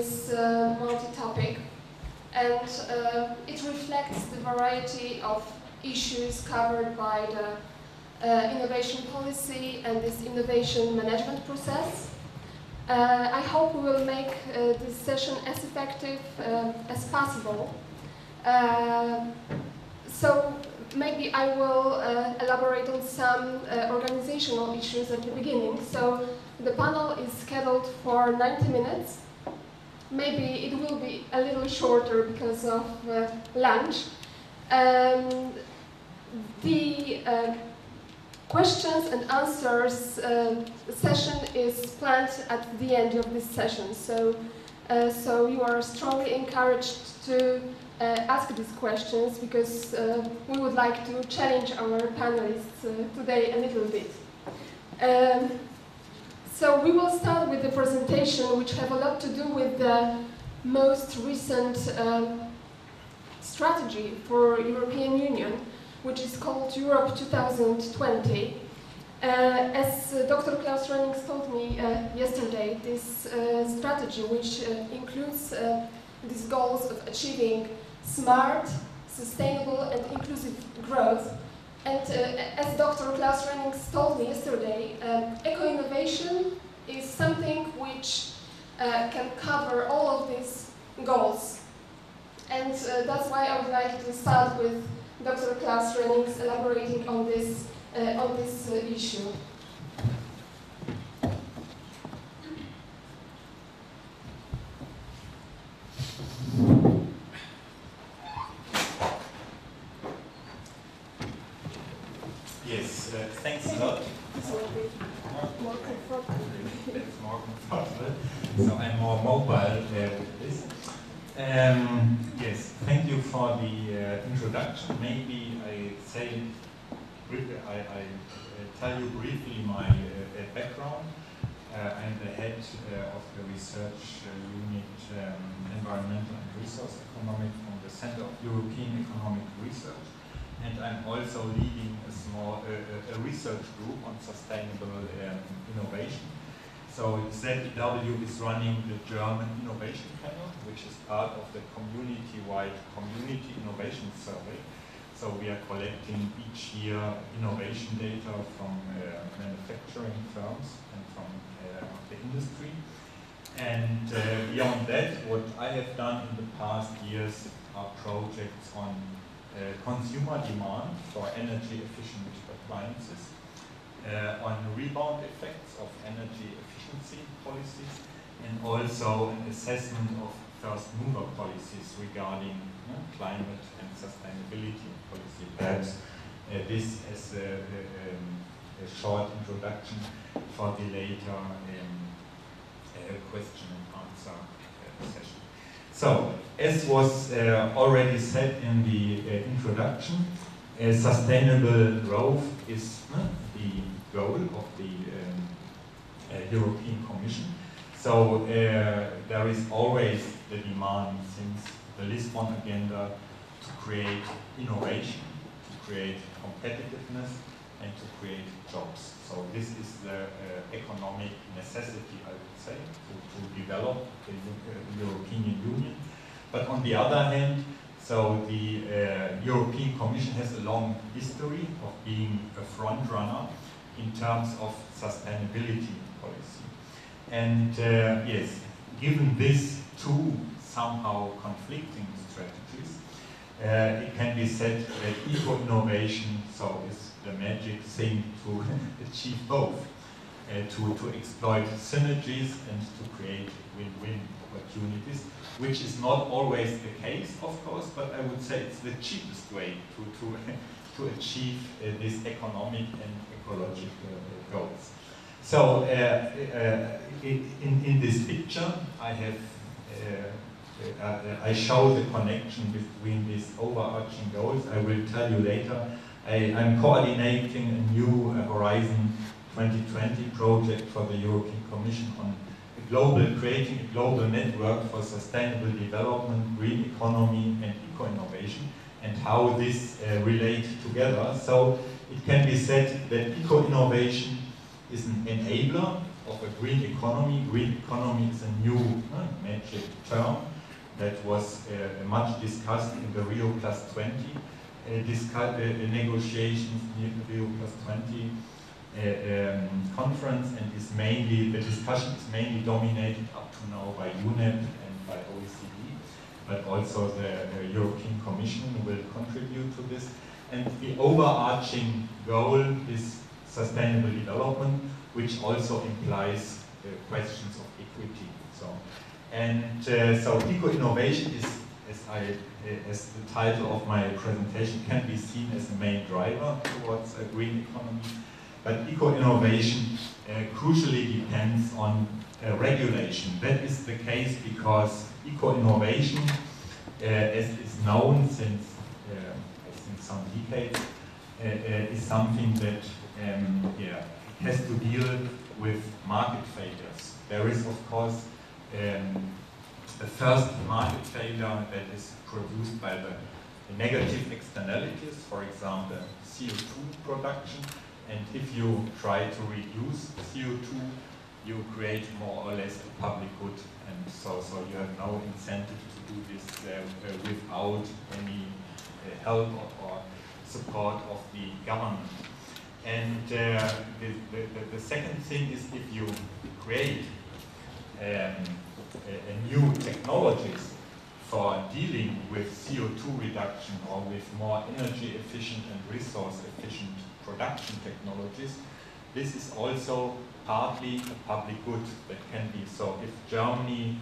is multi-topic, and it reflects the variety of issues covered by the innovation policy and this innovation management process. I hope we will make this session as effective as possible. So maybe I will elaborate on some organizational issues at the beginning. So the panel is scheduled for 90 minutes. Maybe it will be a little shorter because of lunch. The questions and answers session is planned at the end of this session. So you are strongly encouraged to ask these questions, because we would like to challenge our panelists today a little bit. So we will start with the presentation, which have a lot to do with the most recent strategy for European Union, which is called Europe 2020. As Dr. Klaus Rennings told me yesterday, this strategy, which includes these goals of achieving smart, sustainable and inclusive growth. And as Dr. Klaus Rennings told me yesterday, eco-innovation is something which can cover all of these goals. And that's why I would like to start with Dr. Klaus Rennings elaborating on this issue. Yes, thanks a lot. It's more comfortable. So I'm more mobile with this. Yes, thank you for the introduction. Maybe I tell you briefly my background. I'm the head of the research unit Environmental and Resource Economics from the Center of European Economic Research. And I'm also leading a small research group on sustainable innovation. So ZEW is running the German Innovation Panel, which is part of the community-wide Community Innovation Survey. So we are collecting each year innovation data from manufacturing firms and from the industry. And beyond that, what I have done in the past years are projects on consumer demand for energy efficient appliances, on rebound effects of energy efficiency policies, and also an assessment of first mover policies regarding climate and sustainability policy. Perhaps this as a short introduction for the later question and answer session. So, as was already said in the introduction, sustainable growth is the goal of the European Commission. So there is always the demand since the Lisbon agenda to create innovation, to create competitiveness, and to create jobs. So this is the economic necessity, I would say, to develop the European Union. But on the other hand, so the European Commission has a long history of being a front runner in terms of sustainability policy. And yes, given these two somehow conflicting strategies, it can be said that eco-innovation is the magic thing to achieve both, to exploit synergies and to create win-win opportunities, which is not always the case, of course, but I would say it's the cheapest way to achieve these economic and ecological goals. So in this picture, I show the connection between these overarching goals. I will tell you later. I'm coordinating a new Horizon 2020 project for the European Commission on creating a global network for sustainable development, green economy, and eco-innovation, and how this relate together. So it can be said that eco-innovation is an enabler of a green economy. Green economy is a new magic term that was much discussed in the Rio+20 negotiations, the Rio+20 conference, and is mainly, the discussion is mainly dominated up to now by UNEP and by OECD, but also the European Commission will contribute to this. And the overarching goal is sustainable development, which also implies questions of equity. So eco-innovation is, as the title of my presentation, can be seen as the main driver towards a green economy. But eco-innovation crucially depends on regulation. That is the case because eco-innovation, as is known since I think some decades, is something that has to deal with market failures. There is, of course, the first market failure that is produced by the negative externalities, for example, CO2 production. And if you try to reduce CO2, you create more or less a public good. And so you have no incentive to do this without any help or support of the government. And the second thing is, if you create new technologies for dealing with CO2 reduction or with more energy efficient and resource efficient production technologies, this is also partly a public good that can be. So if Germany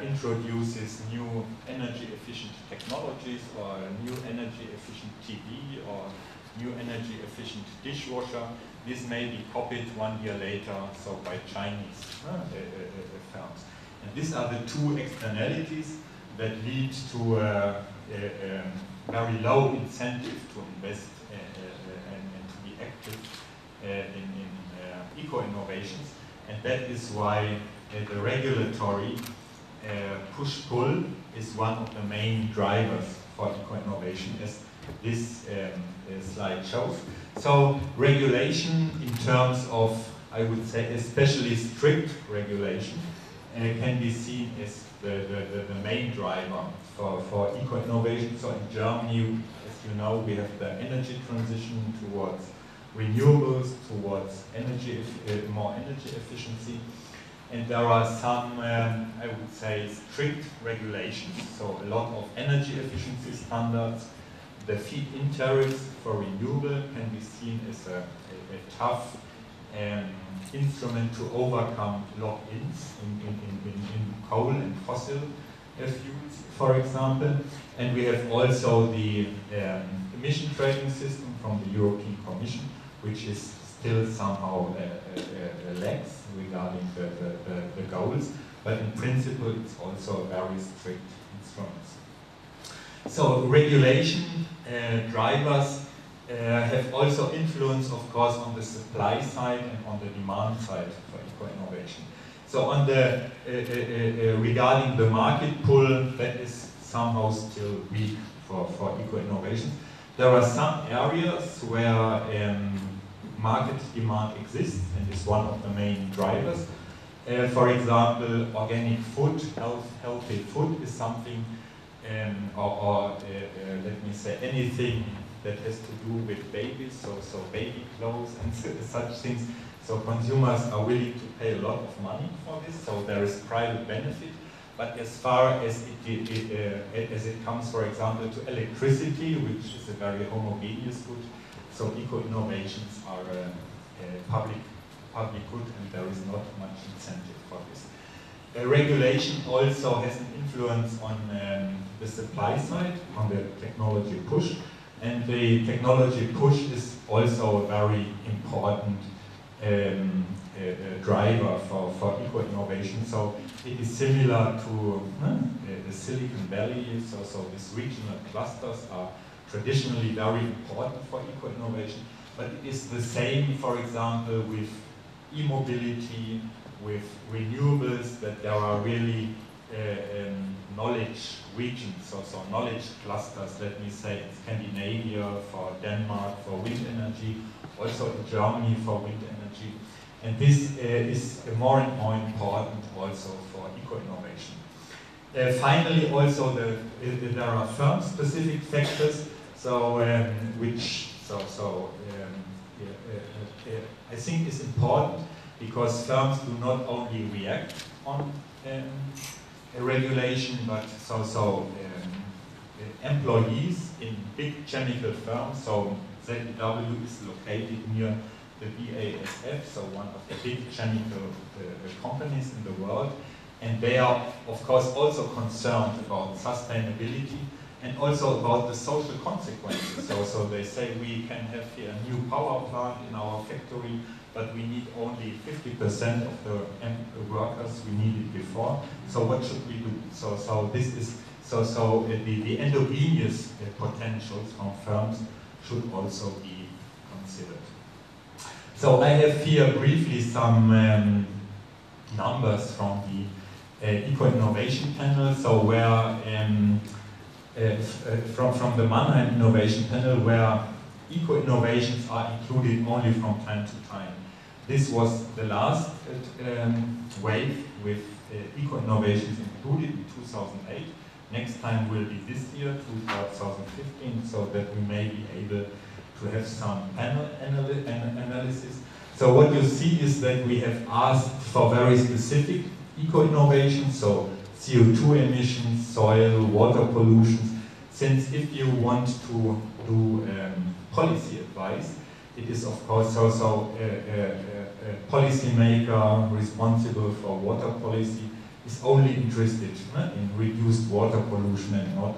introduces new energy efficient technologies or new energy efficient TV or new energy efficient dishwasher, this may be copied 1 year later so by Chinese firms. And these are the two externalities that lead to a very low incentive to invest and to be active in eco-innovations. And that is why the regulatory push-pull is one of the main drivers for eco-innovation, as this slide shows. So regulation in terms of, I would say, especially strict regulation, can be seen as the main driver for eco-innovation. So in Germany, as you know, we have the energy transition towards renewables, towards more energy efficiency. And there are some, I would say, strict regulations. So a lot of energy efficiency standards. The feed-in tariffs for renewable can be seen as a tough instrument to overcome lock-ins in coal and fossil fuels, for example. And we have also the emission trading system from the European Commission, which is still somehow lax regarding the goals, but in principle it's also a very strict instrument. So regulation drivers have also influence, of course, on the supply side and on the demand side for eco-innovation. So on the regarding the market pull, that is somehow still weak for eco-innovation. There are some areas where market demand exists and is one of the main drivers. For example, organic food, healthy food is something, let me say, anything that has to do with babies, so baby clothes and such things. So consumers are willing to pay a lot of money for this, so there is private benefit. But as far as it comes, for example, to electricity, which is a very homogeneous good, so eco-innovations are a public good, and there is not much incentive for this. Regulation also has an influence on the supply side, on the technology push. And the technology push is also a very important driver for eco-innovation. So it is similar to the Silicon Valley, so these regional clusters are traditionally very important for eco-innovation, but it is the same, for example, with e-mobility, with renewables, that there are really knowledge regions, so knowledge clusters, let me say, in Scandinavia for Denmark for wind energy, also in Germany for wind energy. And this is more and more important also for eco-innovation. Finally, also there are firm-specific factors, so I think it's important because firms do not only react on a regulation, but employees in big chemical firms. So ZEW is located near the BASF, so one of the big chemical companies in the world. And they are, of course, also concerned about sustainability and also about the social consequences. So they say we can have here a new power plant in our factory, but we need only 50% of the workers we needed before. So what should we do? So this is the endogenous potentials from firms should also be considered. So I have here briefly some numbers from the Eco-Innovation Panel. So where from the Mannheim Innovation Panel, where eco-innovations are included only from time to time. This was the last wave with eco-innovations included in 2008. Next time will be this year, 2015, so that we may be able to have some panel analysis. So what you see is that we have asked for very specific eco-innovations, so CO2 emissions, soil, water pollution, since if you want to do policy advice, it is of course also a policymaker responsible for water policy is only interested in reduced water pollution and not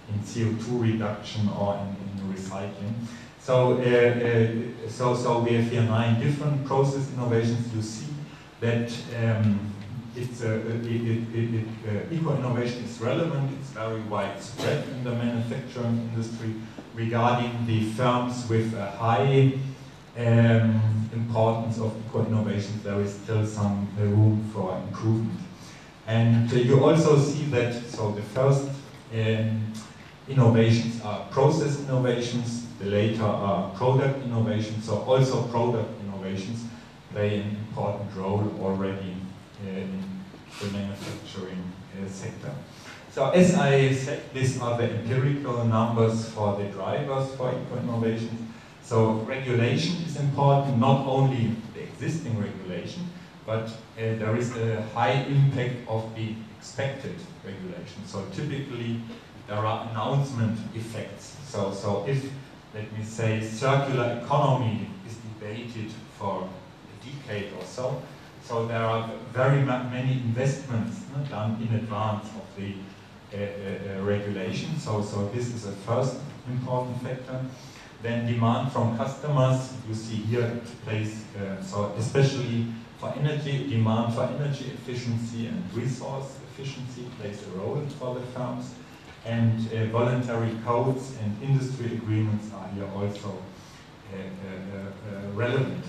in CO2 reduction or in recycling. So, so we have here 9 different process innovations. You see that eco-innovation is relevant, it's very widespread in the manufacturing industry. Regarding the firms with a high importance of eco-innovation, there is still some room for improvement. And you also see that, so the first innovations are process innovations, the later are product innovations, so also product innovations play an important role already in the manufacturing sector. So as I said, these are the empirical numbers for the drivers for eco-innovations. So regulation is important, not only the existing regulation, but there is a high impact of the expected regulation. So typically there are announcement effects. So if, let me say, circular economy is debated for a decade or so, so there are very many investments done in advance of the regulation. So this is a first important factor. Then demand from customers, you see here it plays, so especially for energy, demand for energy efficiency and resource efficiency plays a role for the firms. And voluntary codes and industry agreements are here also relevant.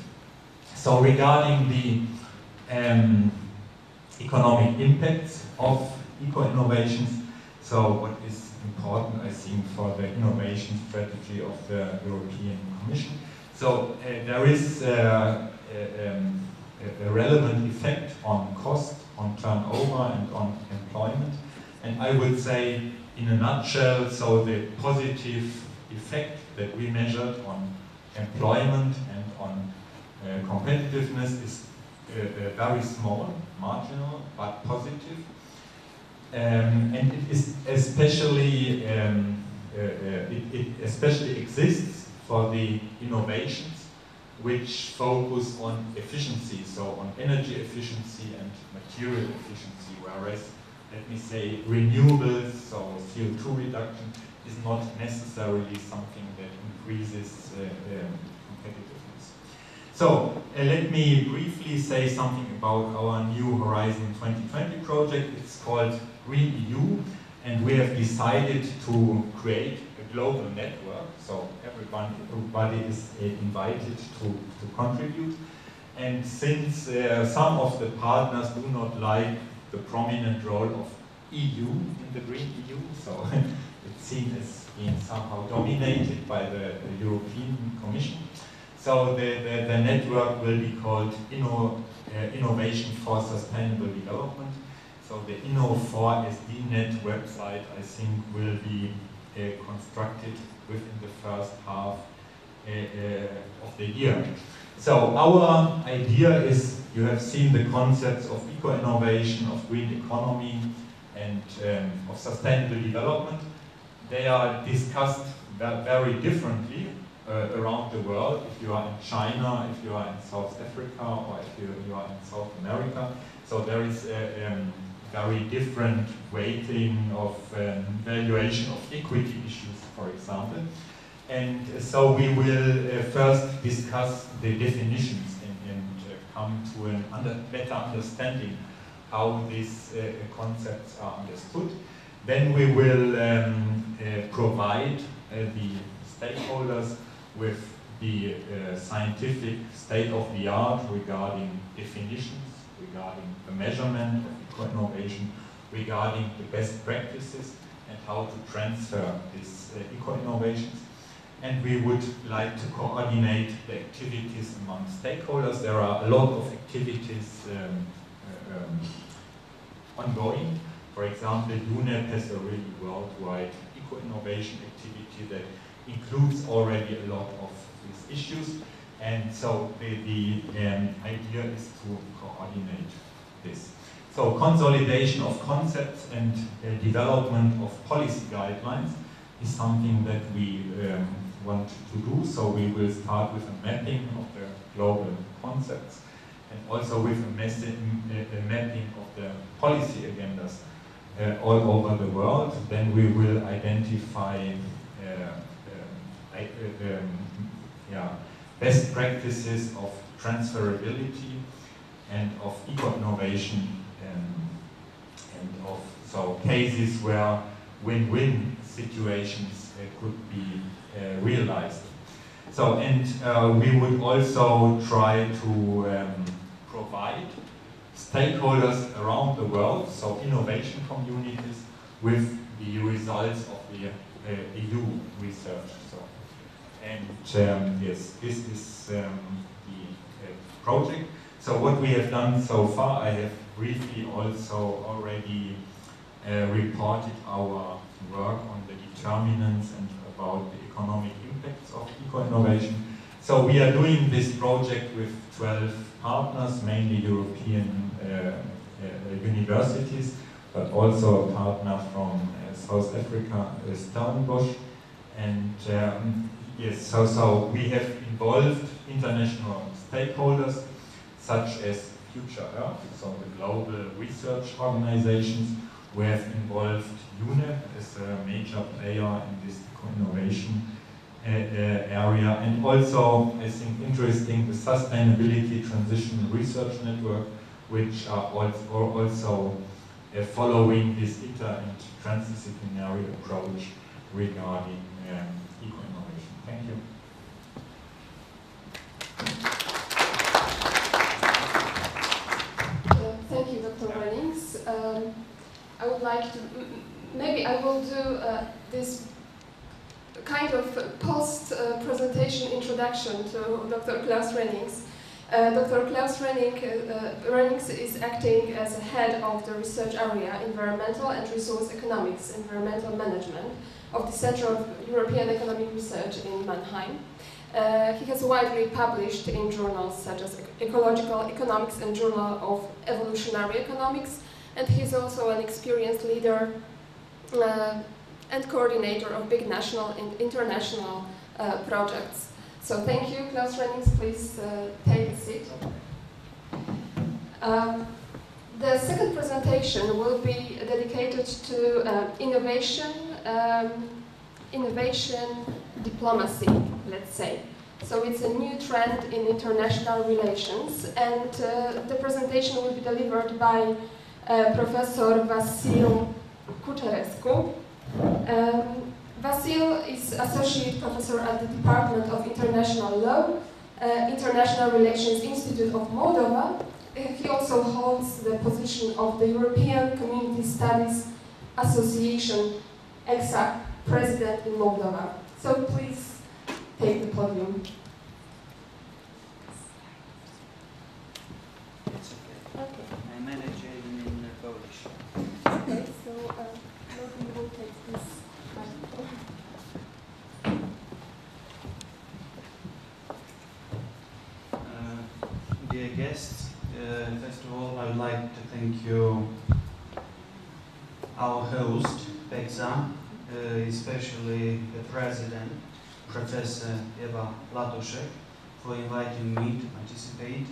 So regarding the economic impacts of eco-innovations, so what is important, I think, for the innovation strategy of the European Commission. So there is a relevant effect on cost, on turnover, and on employment. And I would say, in a nutshell, so the positive effect that we measured on employment and on competitiveness is very small, marginal, but positive. And it is especially it especially exists for the innovations which focus on efficiency, so on energy efficiency and material efficiency, whereas, let me say, renewables, so CO2 reduction, is not necessarily something that increases competitiveness. So let me briefly say something about our new Horizon 2020 project. It's called Green EU, and we have decided to create a global network, so everybody is invited to contribute. And since some of the partners do not like the prominent role of EU in the Green EU, so it's seen as being somehow dominated by the European Commission. So the network will be called Innovation for Sustainable Development. So the Inno4SDNet website, I think, will be constructed within the first half of the year. So our idea is, you have seen the concepts of eco-innovation, of green economy, and of sustainable development. They are discussed very differently around the world. If you are in China, if you are in South Africa, or if you are in South America. So there is very different weighting of valuation of equity issues, for example. And so we will first discuss the definitions and come to a better understanding how these concepts are understood. Then we will provide the stakeholders with the scientific state-of-the-art regarding definitions, regarding the measurement of eco-innovation, regarding the best practices and how to transfer these eco-innovations. And we would like to coordinate the activities among stakeholders. There are a lot of activities ongoing. For example, UNEP has a really worldwide eco-innovation activity that includes already a lot of these issues. And so the idea is to coordinate this. So consolidation of concepts and development of policy guidelines is something that we want to do. So we will start with a mapping of the global concepts and also with a mapping of the policy agendas all over the world. Then we will identify best practices of transferability and of eco-innovation and of cases where win-win situations could be realized. So, and we would also try to provide stakeholders around the world, so innovation communities, with the results of the EU research. So, and yes, this is the project. So what we have done so far, I have briefly also already reported our work on the determinants and about the economic impacts of eco-innovation. So we are doing this project with 12 partners, mainly European universities, but also a partner from South Africa, Stellenbosch. And yes, so we have involved international stakeholders such as Future Earth, so the global research organizations. We have involved UNEP as a major player in this eco-innovation area, and also, I think, interesting, the Sustainability Transition Research Network, which are also following this inter- and transdisciplinary approach regarding eco-innovation. Thank you. Thank you, Dr. Rennings. I would like to, maybe I will do this kind of post-presentation introduction to Dr. Klaus Rennings. Dr. Klaus Rennings is acting as a head of the research area Environmental and Resource Economics, Environmental Management of the Center of European Economic Research in Mannheim. He has widely published in journals such as Ecological Economics and Journal of Evolutionary Economics, and he is also an experienced leader and coordinator of big national and international projects. So thank you, Klaus Rennings. Please take a seat. The second presentation will be dedicated to innovation diplomacy, let's say. So it's a new trend in international relations, and the presentation will be delivered by Professor Vasil Kucherescu. Vasil is Associate Professor at the Department of International Law, International Relations Institute of Moldova. he also holds the position of the European Community Studies Association EXA president in Moldova. So please take the podium. It's okay. Okay. I manage even in Polish. Okay, so Logan will take this microphone. Dear guests, first of all, I would like to thank you, our host, PEXA, especially the president, Professor Eva Latuszek, for inviting me to participate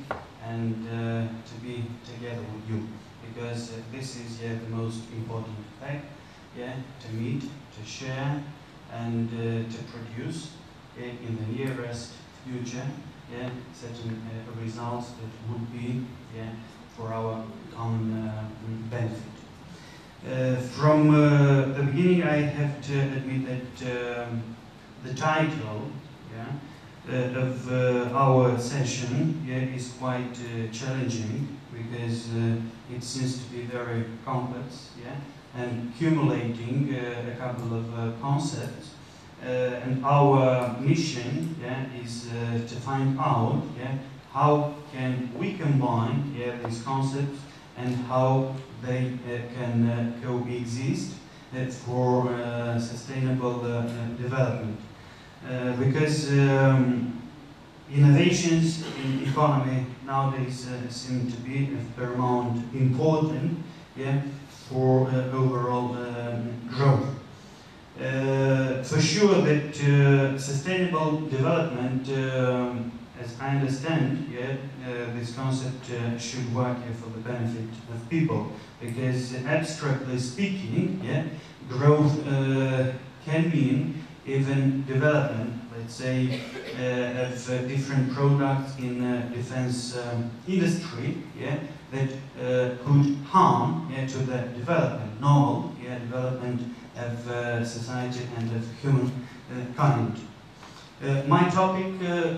and to be together with you, because this is the most important fact, to meet, to share, and to produce in the nearest future certain results that would be for our common benefit. From the beginning, I have to admit that the title of our session is quite challenging, because it seems to be very complex and accumulating a couple of concepts. And our mission is to find out how can we combine these concepts and how they can coexist for sustainable development. Because innovations in economy nowadays seem to be of paramount importance for overall growth. For sure that sustainable development, as I understand, this concept should work for the benefit of people, because abstractly speaking, growth can mean even development, let's say, of different products in defense industry, that could harm to the development, normal development of society and of humankind. My topic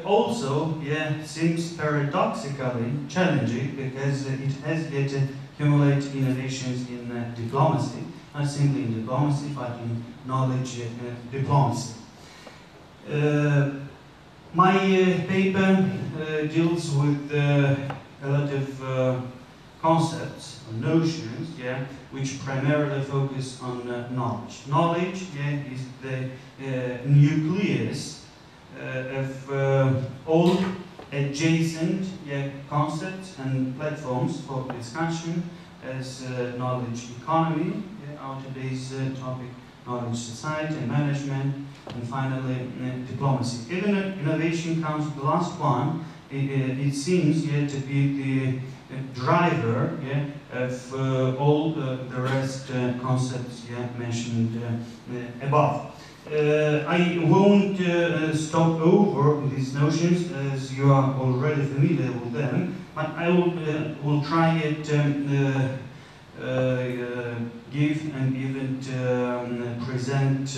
also seems paradoxically challenging, because it has yet to accumulate innovations in diplomacy, not simply in diplomacy, but in knowledge diplomacy. My paper deals with a lot of concepts or notions, which primarily focus on knowledge. Knowledge is the nucleus of all adjacent concepts and platforms for discussion, as knowledge economy, our today's topic, knowledge society and management, and finally diplomacy. Even innovation comes the last one. It seems to be the driver of all the rest concepts mentioned above. I won't stop over these notions, as you are already familiar with them, but I will try it give and even present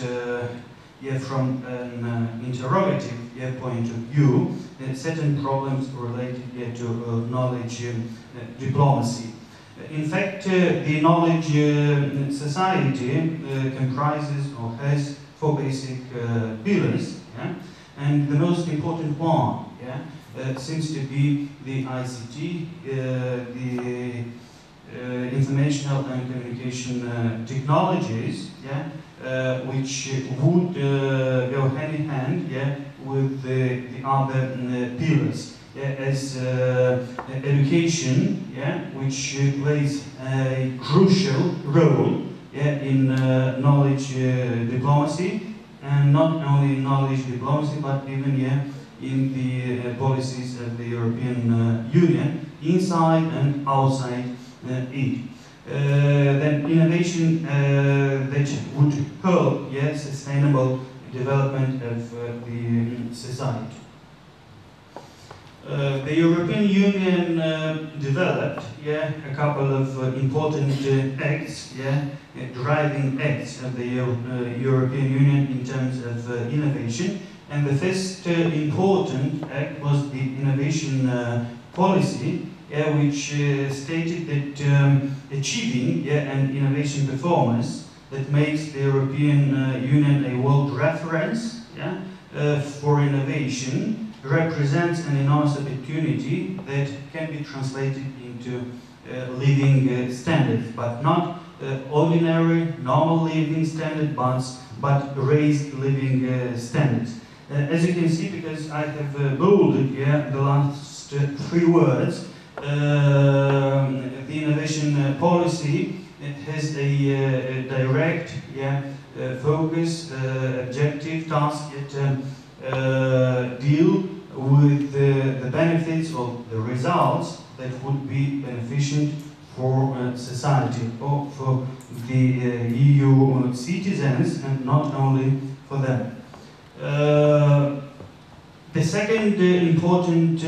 from an interrogative point of view certain problems related to knowledge diplomacy. In fact, the knowledge society comprises or has four basic pillars, and the most important one seems to be the ICT, the informational and communication technologies, which would go hand in hand with the other pillars, as education, which plays a crucial role in knowledge diplomacy, and not only in knowledge diplomacy, but even in the policies of the European Union, inside and outside it. Then innovation that would help sustainable development of the society. The European Union developed a couple of important acts, driving acts of the European Union in terms of innovation. And the first important act was the innovation policy, which stated that achieving an innovation performance that makes the European Union a world reference for innovation represents an enormous opportunity that can be translated into living standards, but not ordinary, normal living standards, but raised living standards. As you can see, because I have bolded the last three words, the innovation policy has a direct focus, objective, task, deal with the benefits or the results that would be beneficent for society or for the EU citizens, and not only for them. The second important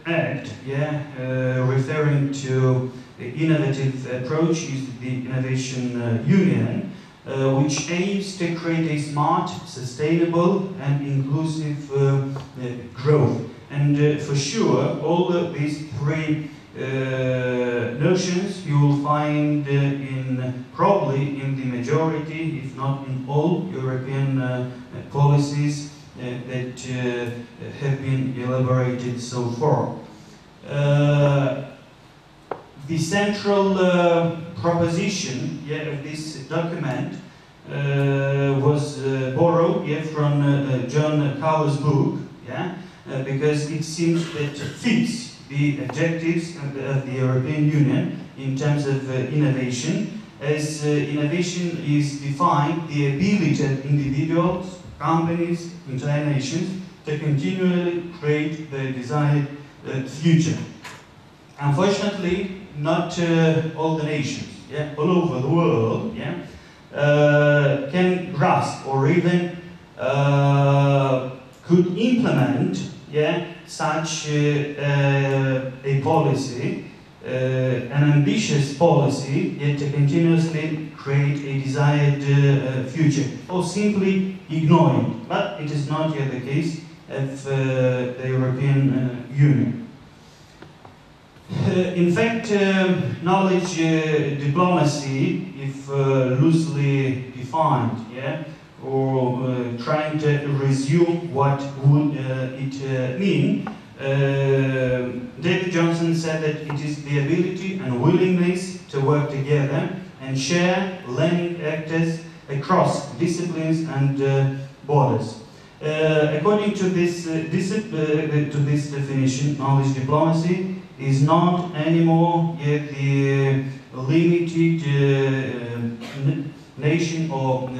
act, referring to the innovative approach, is the Innovation Union, which aims to create a smart, sustainable and inclusive growth. And for sure, all of these three notions you will find probably in the majority, if not in all, European policies that have been elaborated so far. The central proposition of this document was borrowed from John Cowell's book, because it seems that it fits the objectives of the European Union in terms of innovation, as innovation is defined the ability of individuals, companies, entire nations to continually create the desired future. Unfortunately, not all the nations, all over the world, can grasp or even could implement such a policy, an ambitious policy, yet to continuously create a desired future, or simply ignore it. But it is not yet the case of the European Union. In fact, knowledge diplomacy, if loosely defined, or trying to resume what would it mean, David Johnson said that it is the ability and willingness to work together and share learning actors across disciplines and borders. According to this definition, knowledge diplomacy is not anymore yet the limited nation or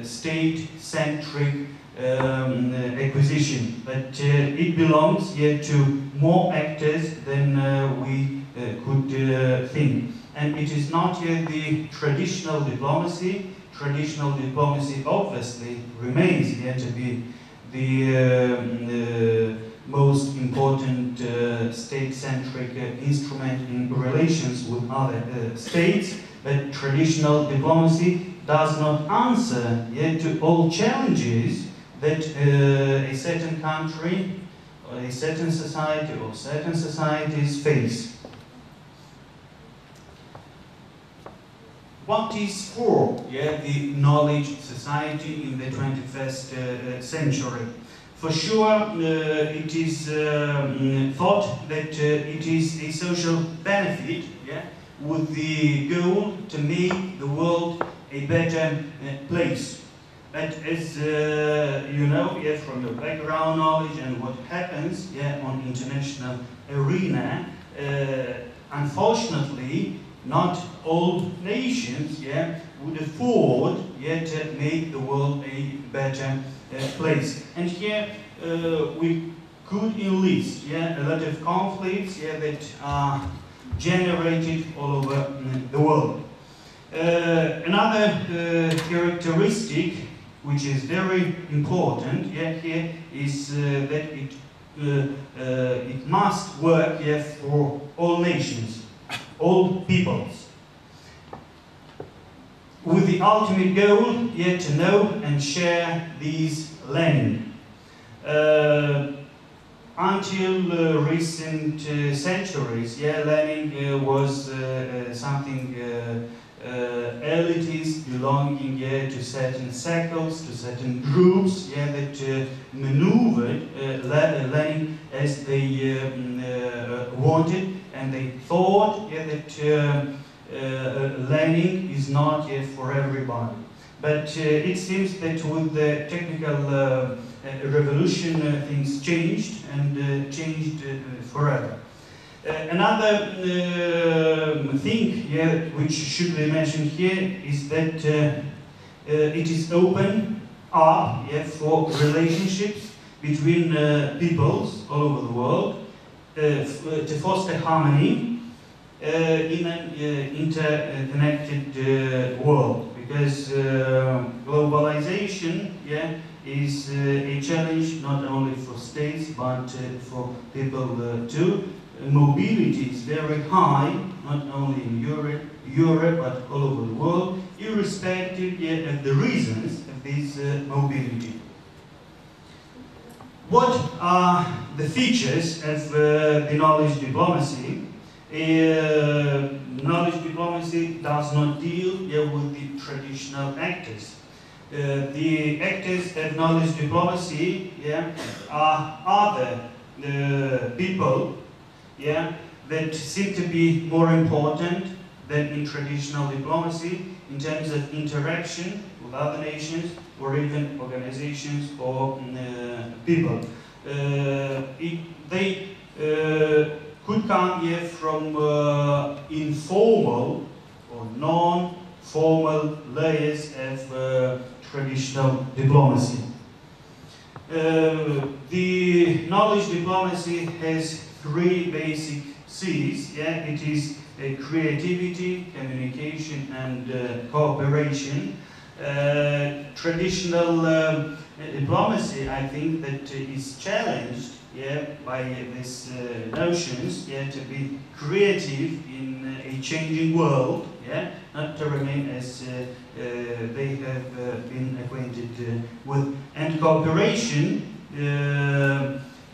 state-centric acquisition, but it belongs yet to more actors than we could think. And it is not yet the traditional diplomacy. Traditional diplomacy obviously remains yet to be the most important state-centric instrument in relations with other states, but traditional diplomacy does not answer yet to all challenges that a certain country, or a certain society, or certain societies face. What is for the knowledge society in the 21st century? For sure, it is thought that it is a social benefit, with the goal to make the world a better place. But as you know, from your background knowledge and what happens on international arena, unfortunately, not all nations would afford to make the world a better place. And here we could enlist a lot of conflicts that are generated all over the world. Another characteristic which is very important here is that it must work for all nations, all peoples, with the ultimate goal to know and share these learning. until recent centuries, yeah, learning was something elitist, belonging to certain circles, to certain groups, yeah, that maneuvered learning as they wanted, and they thought, yeah, that learning is not yet for everybody. But it seems that with the technical revolution, things changed, and changed forever. Another thing, yeah, which should be mentioned here is that it is open up, yeah, for relationships between peoples all over the world to foster harmony in an interconnected world. Because globalization, yeah, is a challenge not only for states but for people too. Mobility is very high, not only in Europe but all over the world, irrespective, yeah, of the reasons of this mobility. What are the features of the knowledge diplomacy? Knowledge diplomacy does not deal, yeah, with the traditional actors. The actors of knowledge diplomacy, yeah, are other people, yeah, that seem to be more important than in traditional diplomacy in terms of interaction with other nations or even organizations or people. They could come here from informal or non-formal layers of traditional diplomacy. The knowledge diplomacy has three basic C's. Yeah, it is creativity, communication, and cooperation. Traditional diplomacy, I think, that is challenged, yeah, by these notions, yeah, to be creative in a changing world, yeah, not to remain as they have been acquainted with. And cooperation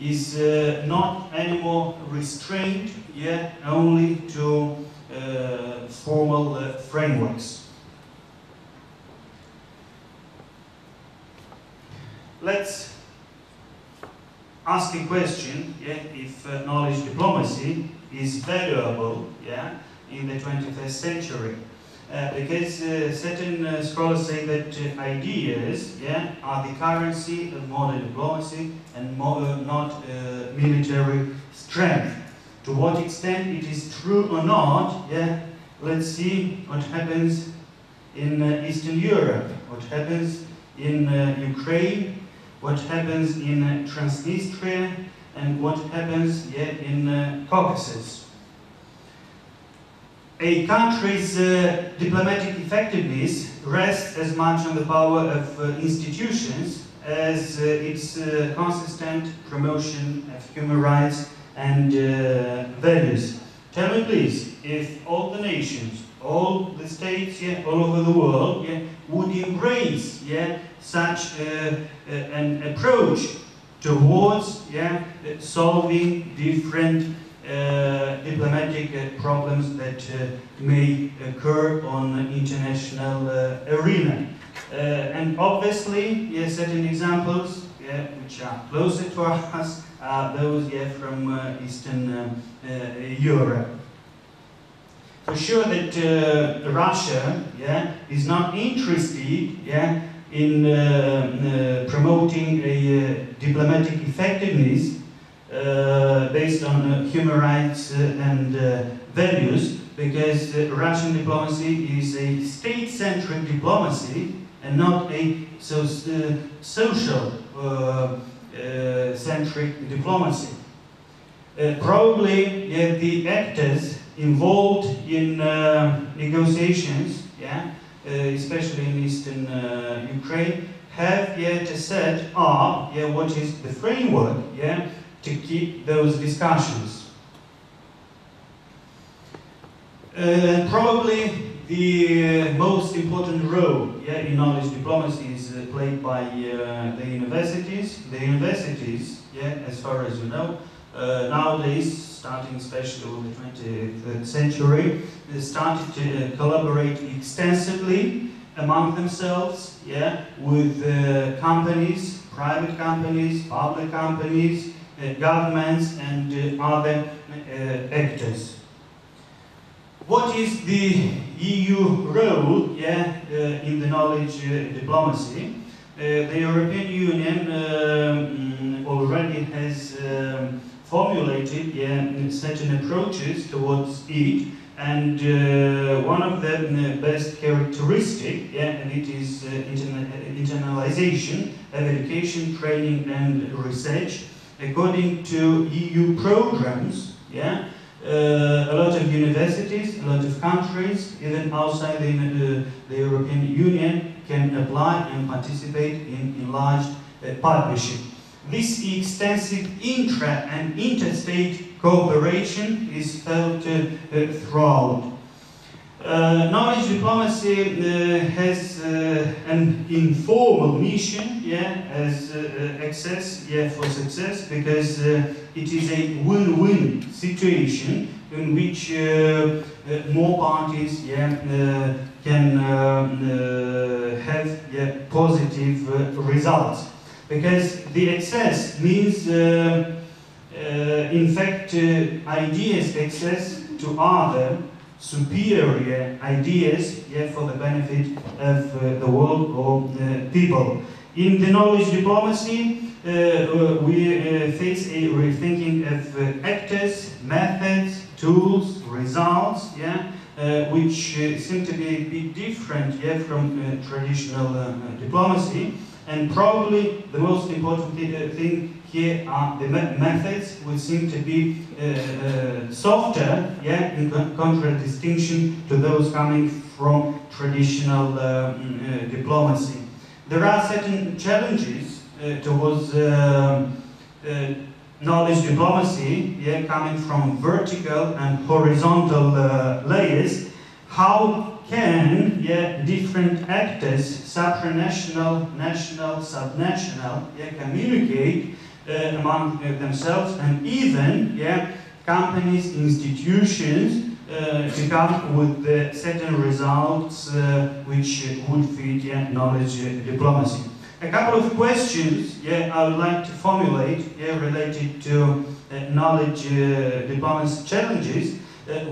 is not anymore restrained, yeah, only to formal frameworks. Let's ask a question, yeah, if knowledge diplomacy is valuable, yeah, in the 21st century. Because certain scholars say that ideas, yeah, are the currency of modern diplomacy and not military strength. To what extent it is true or not, yeah, let's see what happens in Eastern Europe, what happens in Ukraine, what happens in Transnistria, and what happens, yeah, in Caucasus. A country's diplomatic effectiveness rests as much on the power of institutions as its consistent promotion of human rights and values. Tell me please, if all the nations, all the states, yeah, all over the world, yeah, would embrace, yeah, such an approach towards, yeah, solving different diplomatic problems that may occur on an international arena. And obviously, yeah, certain examples, yeah, which are closer to us are those, yeah, from Eastern Europe. For sure that Russia, yeah, is not interested, yeah, in promoting a diplomatic effectiveness based on human rights and values, because Russian diplomacy is a state-centric diplomacy and not a social centric diplomacy. Probably, yeah, the actors involved in negotiations, yeah, especially in Eastern Ukraine, have yet to set up, yeah, what is the framework, yeah, to keep those discussions. Probably the most important role, yeah, in knowledge diplomacy is played by the universities. The universities, yeah, as far as you know. Nowadays, starting especially with the 20th century, they started to collaborate extensively among themselves, yeah, with companies, private companies, public companies, governments, and other actors. What is the EU role, yeah, in the knowledge diplomacy? The European Union already has formulated, yeah, certain approaches towards it, and one of the best characteristics, yeah, and it is internalization of education, training, and research according to EU programs, yeah. A lot of universities, a lot of countries, even outside the European Union, can apply and participate in enlarged partnership. This extensive intra- and interstate cooperation is felt throughout. Knowledge diplomacy has an informal mission, yeah, as access, yeah, for success, because it is a win-win situation in which more parties, yeah, can have, yeah, positive results. Because the access means, in fact, ideas access to other superior ideas, yeah, for the benefit of the world or people. In the knowledge diplomacy, we face a rethinking of actors, methods, tools, results, yeah, which seem to be a bit different, yeah, from traditional diplomacy. And probably the most important thing here are the methods, which seem to be softer, yeah, in contradistinction to those coming from traditional diplomacy. There are certain challenges towards knowledge diplomacy, yeah, coming from vertical and horizontal layers. How can, yeah, different actors, supranational, national, subnational, yeah, communicate among themselves, and even, yeah, companies, institutions to come with certain results which would fit, yeah, knowledge diplomacy. A couple of questions, yeah, I would like to formulate, yeah, related to knowledge diplomacy challenges.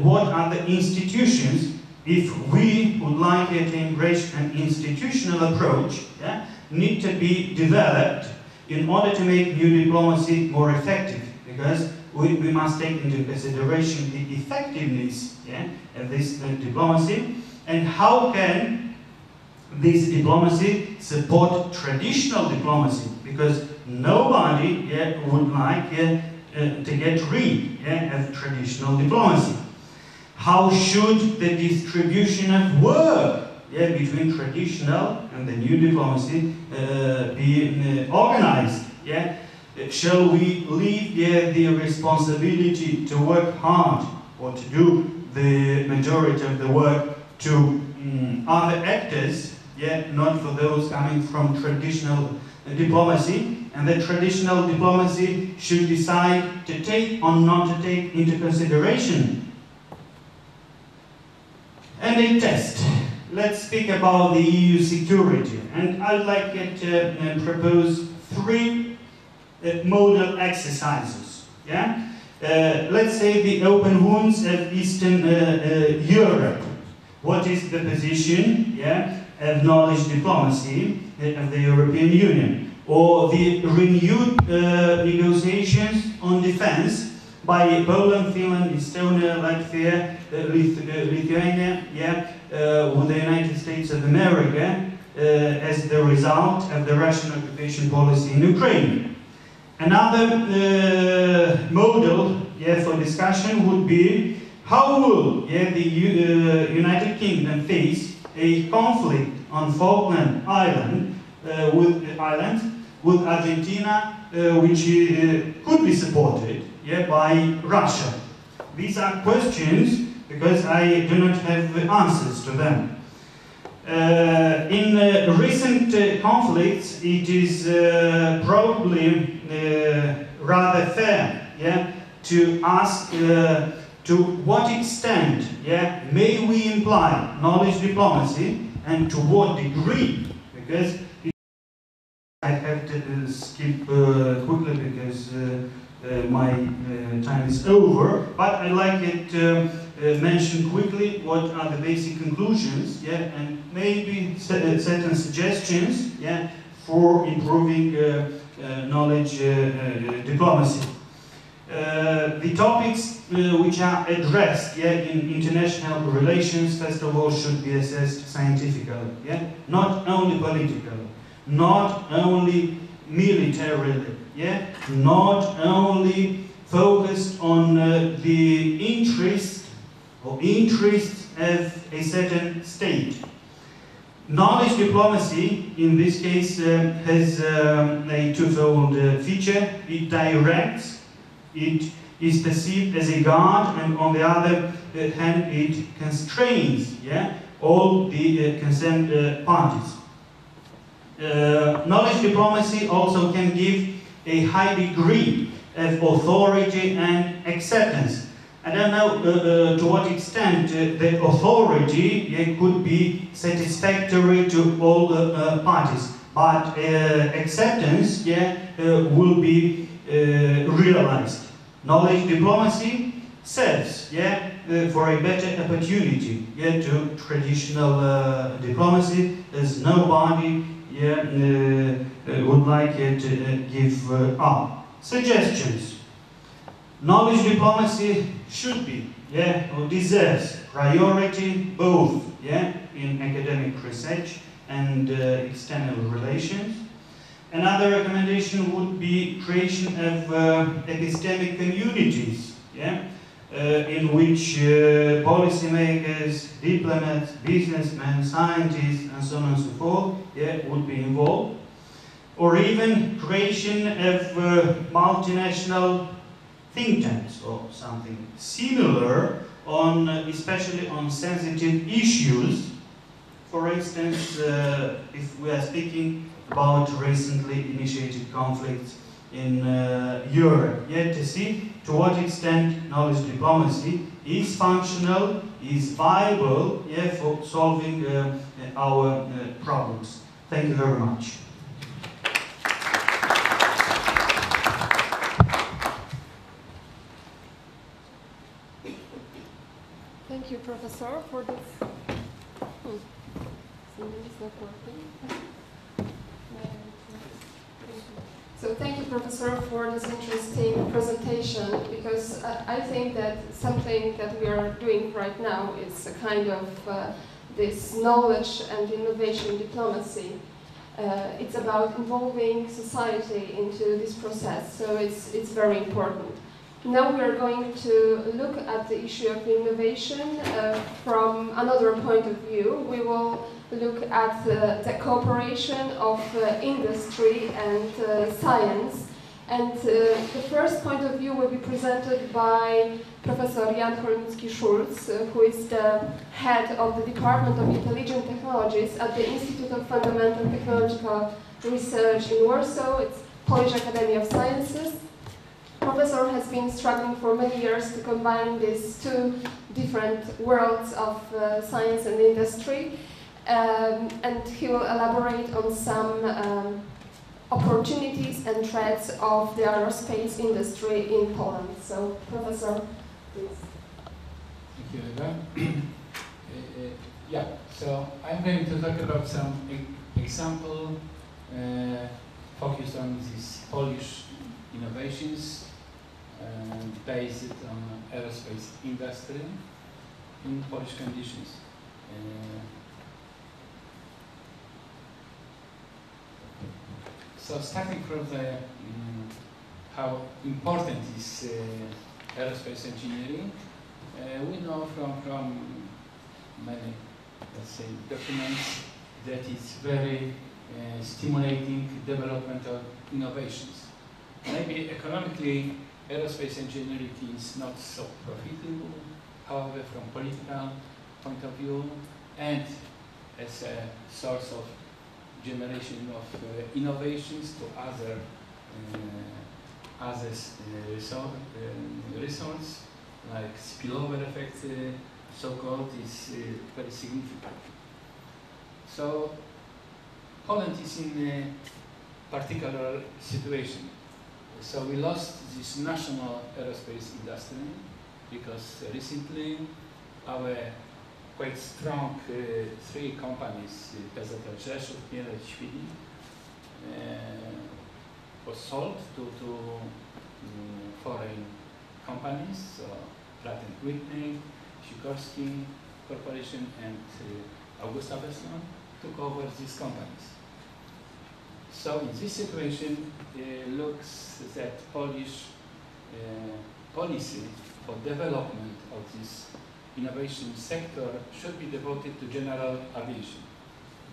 What are the institutions, if we would like to embrace an institutional approach, yeah, need to be developed in order to make new diplomacy more effective? Because we must take into consideration the effectiveness, yeah, of this diplomacy, and how can this diplomacy support traditional diplomacy? Because nobody, yeah, would like to get rid, yeah, of traditional diplomacy. How should the distribution of work, yeah, between traditional and the new diplomacy be organized? Yeah? Shall we leave, yeah, the responsibility to work hard or to do the majority of the work to other actors, yeah, not for those coming from traditional diplomacy, and that traditional diplomacy should decide to take or not to take into consideration? And a test. Let's speak about the EU security. And I'd like to propose 3 model exercises. Yeah? Let's say the open wounds of Eastern Europe. What is the position, yeah, of knowledge diplomacy of the European Union? Or the renewed negotiations on defense by Poland, Finland, Estonia, Latvia, Lithuania, yeah, with the United States of America as the result of the Russian occupation policy in Ukraine. Another model, yeah, for discussion would be how will, yeah, the United Kingdom face a conflict on Falkland Island with Argentina, which could be supported, yeah, by Russia. These are questions because I do not have the answers to them. In recent conflicts, it is probably rather fair, yeah, to ask to what extent, yeah, may we imply knowledge diplomacy, and to what degree? Because I have to skip quickly because my time is over, but I like it to mention quickly what are the basic conclusions, yeah, and maybe certain suggestions, yeah, for improving knowledge diplomacy. The topics which are addressed, yeah, in international relations, first of all, should be assessed scientifically, yeah, not only politically, not only militarily, yeah, not only focused on the interests of a certain state. Knowledge diplomacy, in this case, has a twofold feature. It directs, it is perceived as a guard, and on the other hand, it constrains, yeah, all the concerned parties. Knowledge diplomacy also can give a high degree of authority and acceptance. I don't know to what extent the authority could be satisfactory to all the parties, but acceptance, yeah, will be realized. Knowledge diplomacy serves, yeah, for a better opportunity, yeah, to traditional diplomacy, as nobody, yeah, would like to give up. Suggestions. Knowledge diplomacy should be, yeah, or deserves priority both, yeah, in academic research and external relations. Another recommendation would be creation of epistemic communities, yeah, in which policymakers, diplomats, businessmen, scientists, and so on and so forth, yeah, would be involved. Or even creation of multinational think tanks or something similar, on especially on sensitive issues. For instance, if we are speaking about recently initiated conflicts in Europe, yet to see to what extent knowledge diplomacy is functional, is viable, yeah, for solving our problems. Thank you very much. Thank you, Professor, for this. It's not working. So thank you, Professor, for this interesting presentation, because I think that something that we are doing right now is a kind of this knowledge and innovation diplomacy. It's about involving society into this process, so it's very important. Now we are going to look at the issue of innovation from another point of view. We will look at the cooperation of industry and science. And the first point of view will be presented by Professor Jan Chojnicki-Schulz, who is the head of the Department of Intelligent Technologies at the Institute of Fundamental Technological Research in Warsaw. It's Polish Academy of Sciences. Professor has been struggling for many years to combine these two different worlds of science and industry, and he will elaborate on some opportunities and threats of the aerospace industry in Poland. So, Professor, please. Thank you, Eva. Yeah, so I'm going to talk about some example focused on these Polish innovations based on aerospace industry in Polish conditions. So starting from the how important is aerospace engineering, we know from many, let's say, documents that it's very stimulating development of innovations. Maybe economically, aerospace engineering is not so profitable, however, from political point of view, and as a source of generation of innovations to other other results, like spillover effect, so-called, is very significant. So Holland is in a particular situation. So we lost this national aerospace industry because recently our quite strong three companies, PZL Rzeszów, Mielec, Świdnik, was sold to foreign companies, so Pratt & Whitney, Sikorski Corporation and Augusta Westland took over these companies. So in this situation, looks that Polish policy for development of this innovation sector should be devoted to general aviation.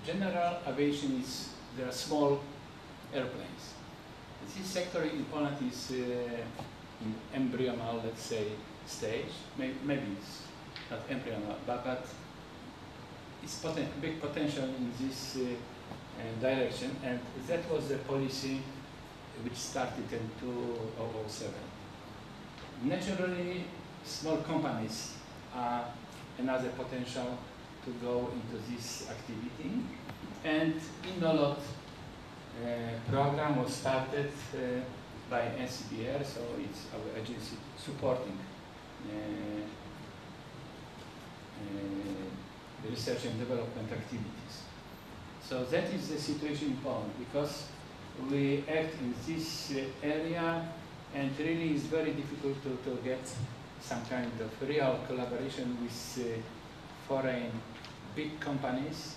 General aviation is, there are small airplanes. This sector in Poland is in embryonal, let's say, stage. Maybe it's not embryonal, but it's big potential in this direction, and that was the policy which started in 2007. Naturally, small companies are another potential to go into this activity, and EuInteg program was started by NCBR, so it's our agency supporting the research and development activities. So that is the situation in Poland, because we act in this area, and really it's very difficult to get some kind of real collaboration with foreign big companies,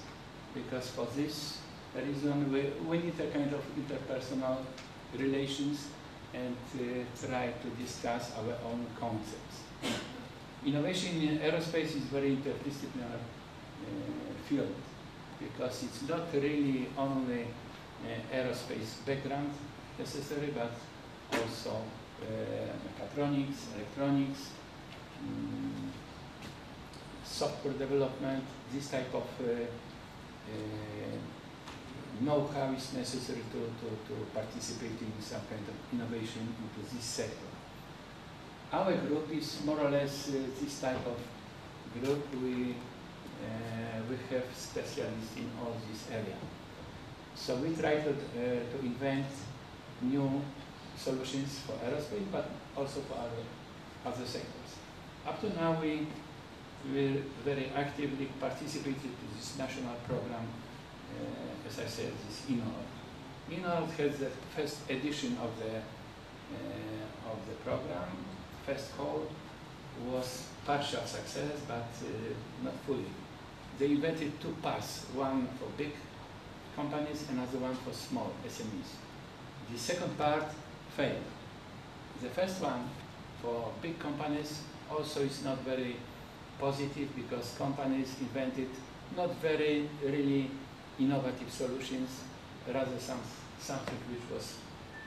because for this reason we need a kind of interpersonal relations and try to discuss our own concepts. Innovation in aerospace is very interdisciplinary field, because it's not really only aerospace background necessary, but also mechatronics, electronics, software development. This type of know-how is necessary to participate in some kind of innovation into this sector. Our group is more or less this type of group. We have specialists in all this area. So we try to invent new solutions for aerospace, but also for other sectors. Up to now, we very actively participated in this national program. As I said, this EuInteg. EuInteg has the first edition of the program. First call was partial success, but not fully. They invented two paths, one for big companies, another one for small SMEs. The second part failed. The first one for big companies also is not very positive, because companies invented not very really innovative solutions, rather something which was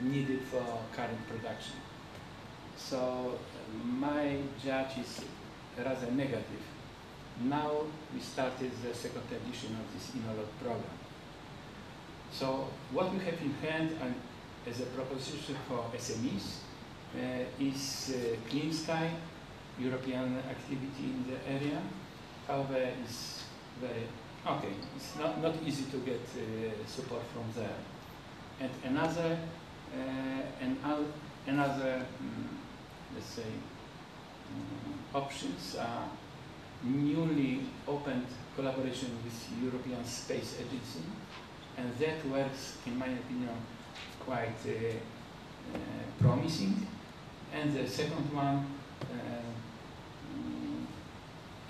needed for current production. So my judge is rather negative. Now we started the second edition of this EuInteg program. So what we have in hand as a proposition for SMEs is Clean Sky, European activity in the area. However, it's very okay. It's not easy to get support from there. And another let's say options are newly opened collaboration with European Space Agency, and that works, in my opinion, quite promising. And the second one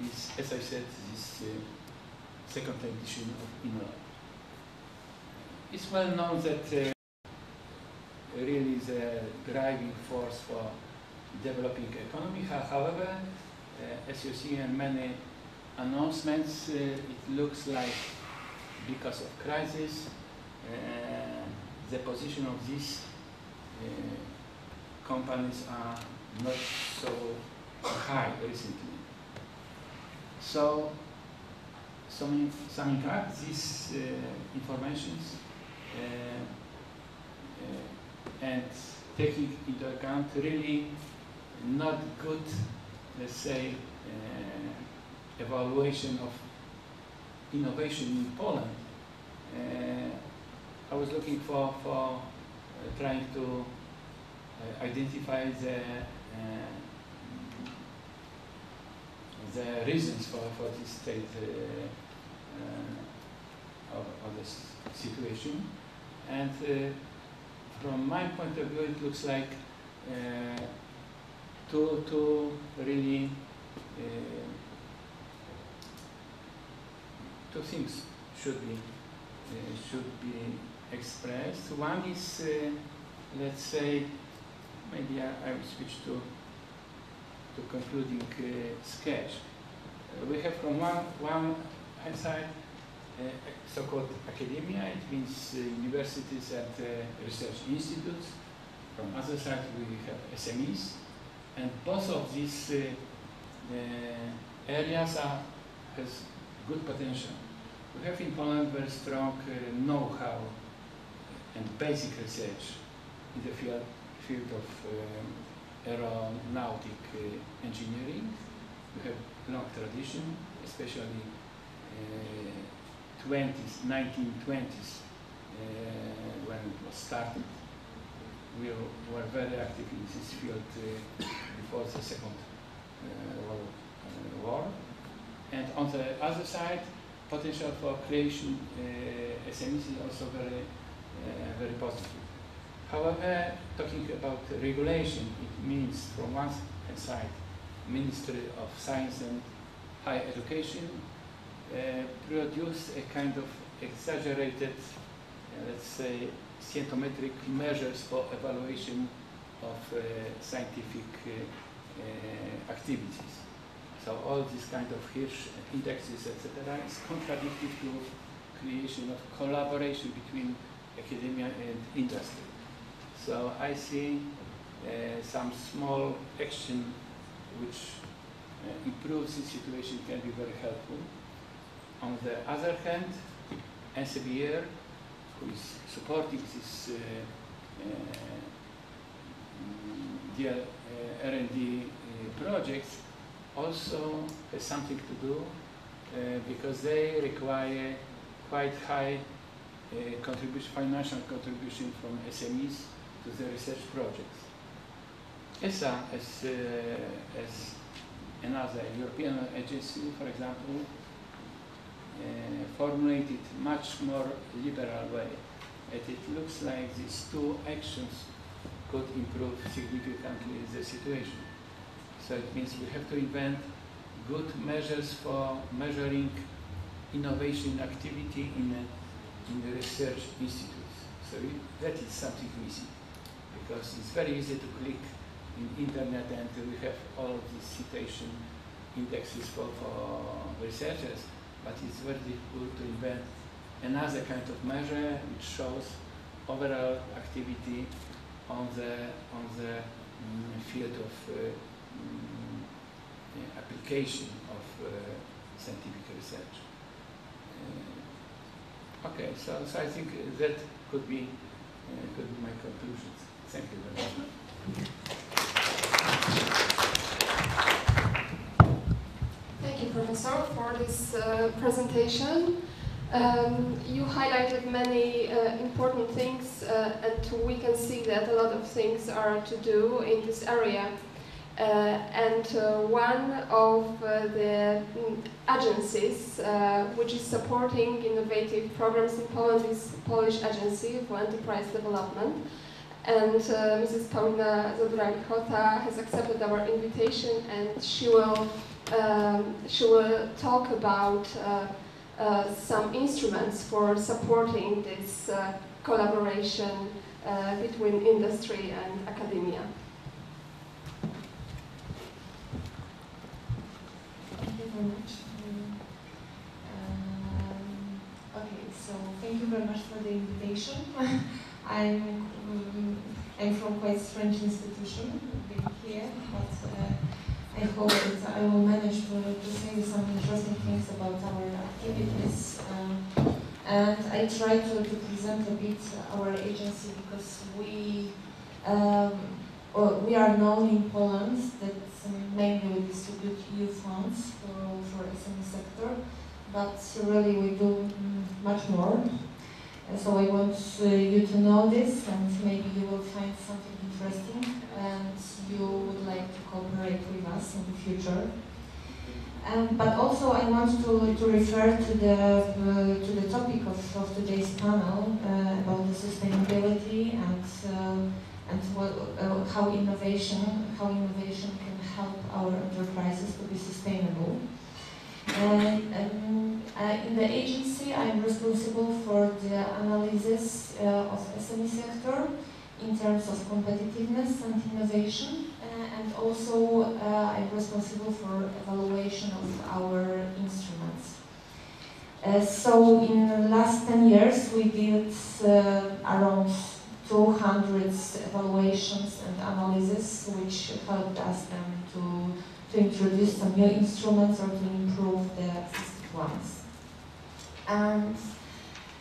is, as I said, this second edition of EuInteg. It's well known that really the driving force for developing economy. However, as you see in many announcements, it looks like because of crisis, the position of these companies are not so high recently. So, summing up these informations and taking into account really not good, let's say, evaluation of innovation in Poland. I was looking for trying to identify the reasons for this state of this situation, and from my point of view, it looks like two really two things should be expressed. One is, let's say, maybe I will switch to concluding sketch. We have from one hand side so-called academia, it means universities and research institutes. From other side we have SMEs, and both of these areas has good potential. We have in Poland very strong know-how and basic research in the field of aeronautic engineering. We have long tradition, especially 1920s when it was started. We were very active in this field before the Second World War. And on the other side, potential for creation SMEs is also very positive. However, talking about regulation, it means from one side, Ministry of Science and Higher Education produce a kind of exaggerated, let's say, scientometric measures for evaluation of scientific activities. So all these kind of Hirsch indexes, etc., is contradictory to creation of collaboration between academia and industry. So I see some small action which improves the situation can be very helpful. On the other hand, NCBR, who is supporting this R&D projects, also has something to do because they require quite high financial contribution from SMEs to the research projects. ESA, as another European agency, for example, formulated much more liberal way. And it looks like these two actions could improve significantly the situation. So it means we have to invent good measures for measuring innovation activity in the research institutes. So that is something missing, because it's very easy to click in internet and we have all of these citation indexes for researchers, but it's very difficult to invent another kind of measure which shows overall activity on the field of application of scientific research. Okay, so I think that could be my conclusions. Thank you very much. Thank you, Professor, for this presentation. You highlighted many important things, and we can see that a lot of things are to do in this area. One of the agencies which is supporting innovative programs in Poland is the Polish Agency for Enterprise Development. And Mrs. Paulina Zadura-Lichota has accepted our invitation, and she will talk about some instruments for supporting this collaboration between industry and academia. Thank you very much. Okay, so thank you very much for the invitation. I'm from quite strange institution being here, but I hope that I will manage to say some interesting things about our activities. And I try to present a bit our agency, because we we are known in Poland that mainly we distribute EU funds for SME sector, but really we do much more. So I want you to know this, and maybe you will find something interesting, and you would like to cooperate with us in the future. But also I want to refer to the topic of today's panel about the sustainability and how innovation can help our enterprises to be sustainable. In the agency, I am responsible for the analysis of SME sector in terms of competitiveness and innovation, and also I'm responsible for evaluation of our instruments. So in the last 10 years, we did around 200 evaluations and analyses, which helped us then to introduce some new instruments or to improve the existing ones.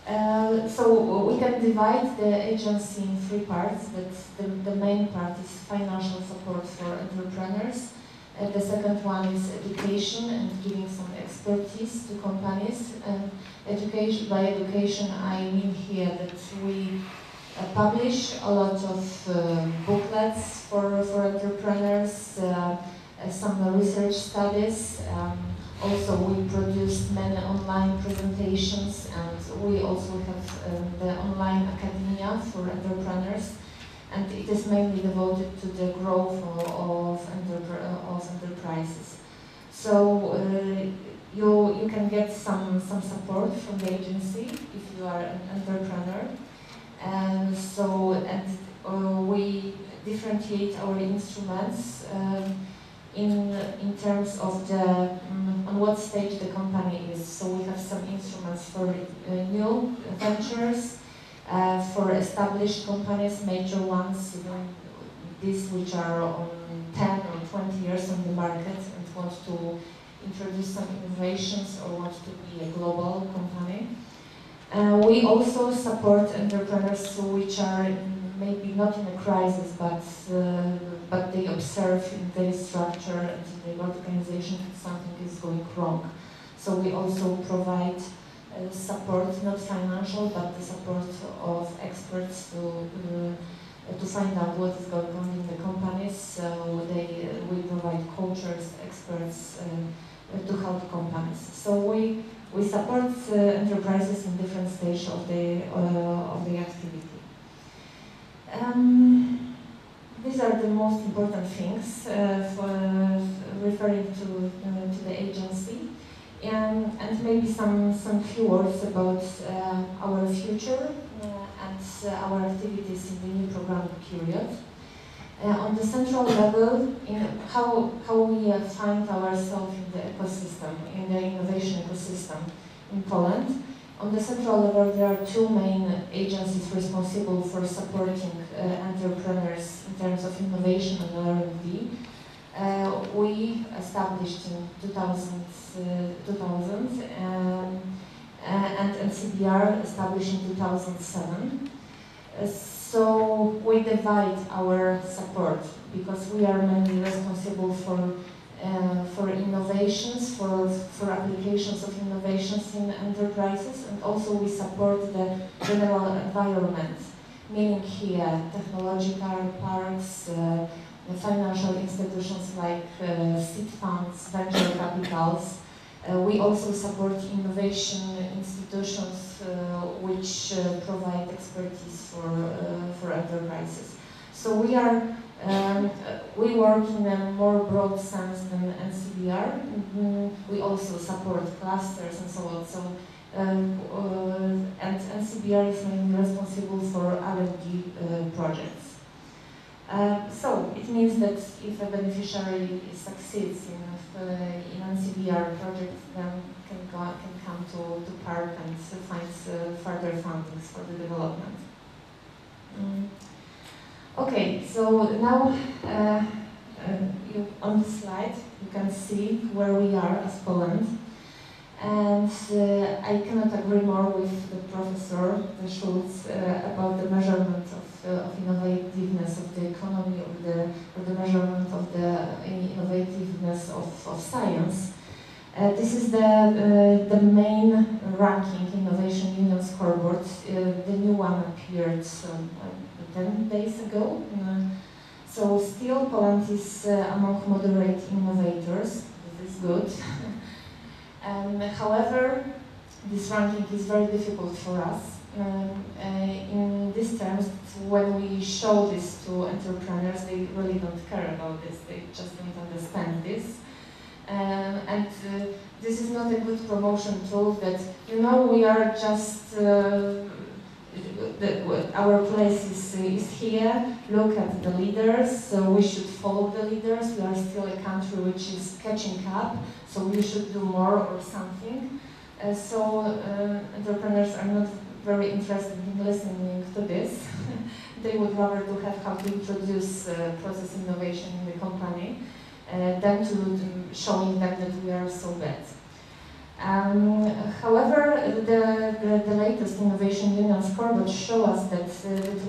And so we can divide the agency in three parts. The main part is financial support for entrepreneurs. The second one is education and giving some expertise to companies. And by education, I mean here that we publish a lot of booklets for entrepreneurs, some research studies. Also, we produce many online presentations, and we also have the online academia for entrepreneurs, and it is mainly devoted to the growth of enterprises. So you can get some support from the agency if you are an entrepreneur, and we differentiate our instruments in terms of on what stage the company is. So we have some instruments for new ventures, for established companies, major ones, these which are on 10 or 20 years on the market and want to introduce some innovations or want to be a global company. We also support entrepreneurs which are maybe not in a crisis, but they observe in their structure and in their organization that something is going wrong. So we also provide support, not financial, but the support of experts to find out what is going on in the companies. So we provide coaches, experts to help companies. So we support enterprises in different stages of the activity. These are the most important things for referring to the agency, and maybe some few words about our future and our activities in the new programming period. On the central level, how we find ourselves in the ecosystem, in the innovation ecosystem in Poland. On the central level, there are two main agencies responsible for supporting entrepreneurs in terms of innovation and R&D. We established in 2000 and NCBR established in 2007. So we divide our support because we are mainly responsible for innovations, for applications of innovations in enterprises, and also we support the general environment, meaning here technological parks, financial institutions like seed funds, venture capitals. We also support innovation institutions which provide expertise for enterprises. So we work in a more broad sense than NCBR. We also support clusters and so on. So and NCBR is mainly responsible for R&D projects. So it means that if a beneficiary succeeds in NCBR project, then can come to PARC and finds further fundings for the development. Okay, so now on the slide you can see where we are as Poland. And I cannot agree more with the professor, the Schulz, about the measurement of innovativeness of the economy, or the measurement of the innovativeness of science. This is the main ranking Innovation Union scoreboard. The new one appeared 10 days ago. So still Poland is among moderate innovators. This is good. However, this ranking is very difficult for us. In these terms, when we show this to entrepreneurs, they really don't care about this. They just don't understand this. This is not a good promotion tool that, you know, we are just, our place is here, look at the leaders, so we should follow the leaders. We are still a country which is catching up, so we should do more or something. Entrepreneurs are not very interested in listening to this. They would rather to have how to introduce process innovation in the company than to showing them that we are so bad. However, the latest Innovation Union scoreboard show us that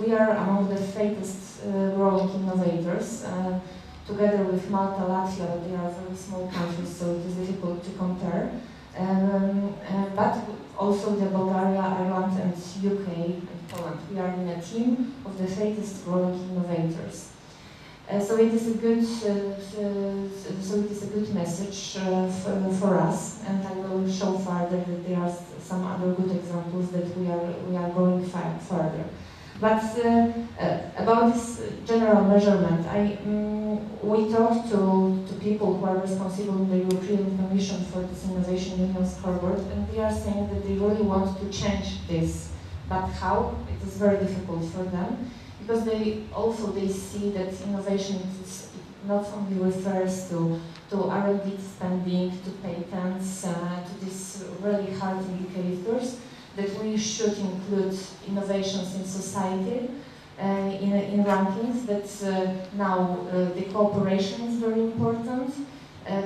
we are among the fastest growing innovators, together with Malta, Latvia, but they are very small countries, so it is difficult to compare. But also the Bulgaria, Ireland, and UK and Poland. We are in a team of the fastest growing innovators. So it is a good message for us, and I will show further that there are some other good examples that we are going further. But about this general measurement, we talked to people who are responsible in the European Commission for this Innovation Union scoreboard, and they are saying that they really want to change this. But how? It is very difficult for them, because they see that innovation not only refers to R&D spending, to patents, to these really hard indicators, that we should include innovations in society, in rankings, that now the cooperation is very important.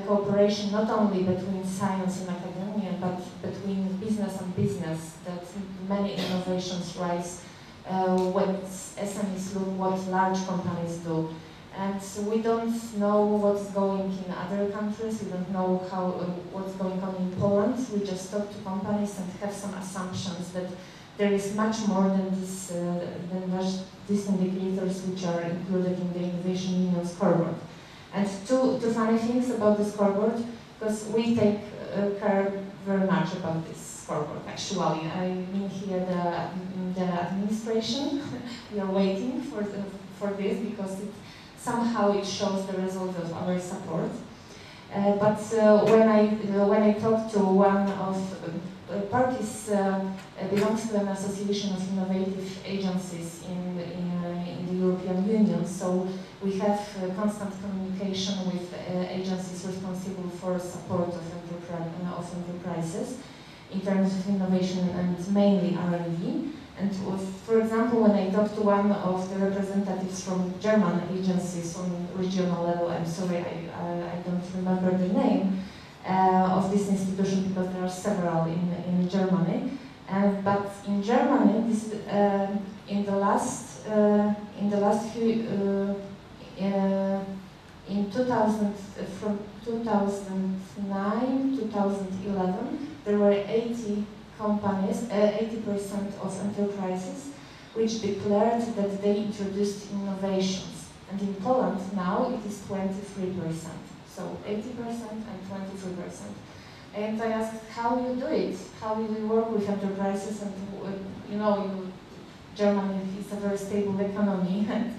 Cooperation not only between science and academia, but between business and business, that many innovations rise when SMEs look what large companies do. And we don't know what's going in other countries, we don't know what's going on in Poland. We just talk to companies and have some assumptions that there is much more than these indicators which are included in the Innovation Union scoreboard. And two funny things about the scoreboard, because we take care very much about this scoreboard, actually. I mean here the administration. We are waiting for this, because somehow it shows the result of our support. But when I talked to one of parties belongs to an association of innovative agencies in the European Union, so we have constant communication with agencies responsible for support of enterprises in terms of innovation and mainly R&D. And for example, when I talked to one of the representatives from German agencies on regional level, I'm sorry, I don't remember the name of this institution, because there are several in Germany. But in Germany, in the last few from 2009 to 2011, there were 80 companies, 80% of enterprises, which declared that they introduced innovations. And in Poland now it is 23%. So 80% and 23%. And I asked, how you do it? How do you work with enterprises? And you know, Germany is a very stable economy and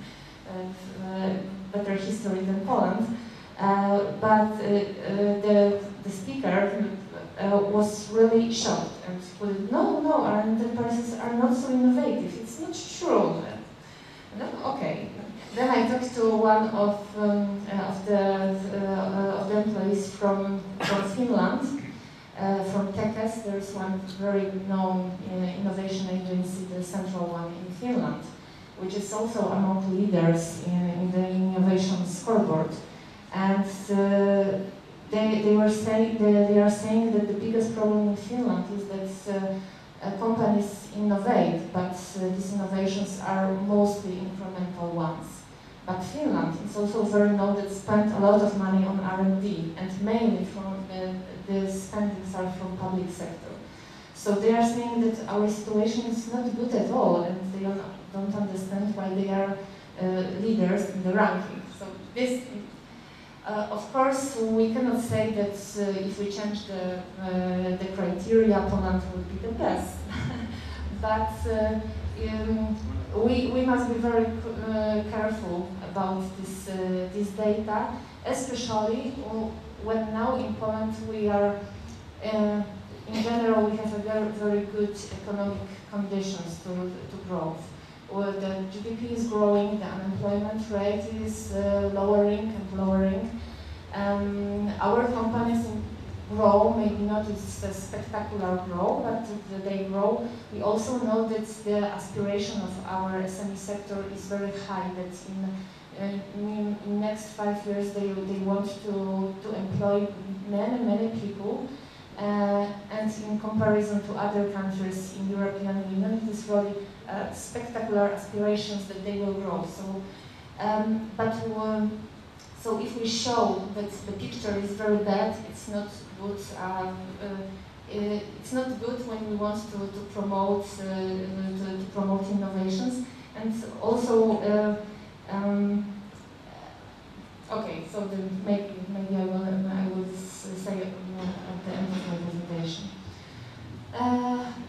better history than Poland. But the speaker was really shocked and said, no, our enterprises are not so innovative. It's not true. Okay. Then I talked to one of the employees from Finland, from Tekes. There's one very known innovation agency, the central one in Finland, which is also among leaders in the innovation scoreboard. And they are saying that the biggest problem in Finland is that companies innovate, but these innovations are mostly incremental ones. But Finland is also very known that spent a lot of money on R&D, and mainly from the spendings are from public sector. So they are saying that our situation is not good at all, and they don't understand why they are leaders in the ranking. So this, of course, we cannot say that if we change the criteria, Poland will be the best. But we must be very careful about this data, especially when now in Poland we are, in general, we have a very good economic conditions to growth. Well, the GDP is growing, the unemployment rate is lowering and lowering. Our companies grow, maybe not as a spectacular grow, but they grow. We also know that the aspiration of our SME sector is very high, that in next 5 years they want to employ many people. And in comparison to other countries in European Union, it is really spectacular aspirations that they will grow. So, so if we show that the picture is very bad, it's not good. It's not good when we want to promote innovations, and also. Okay, so maybe I will say at the end of my presentation.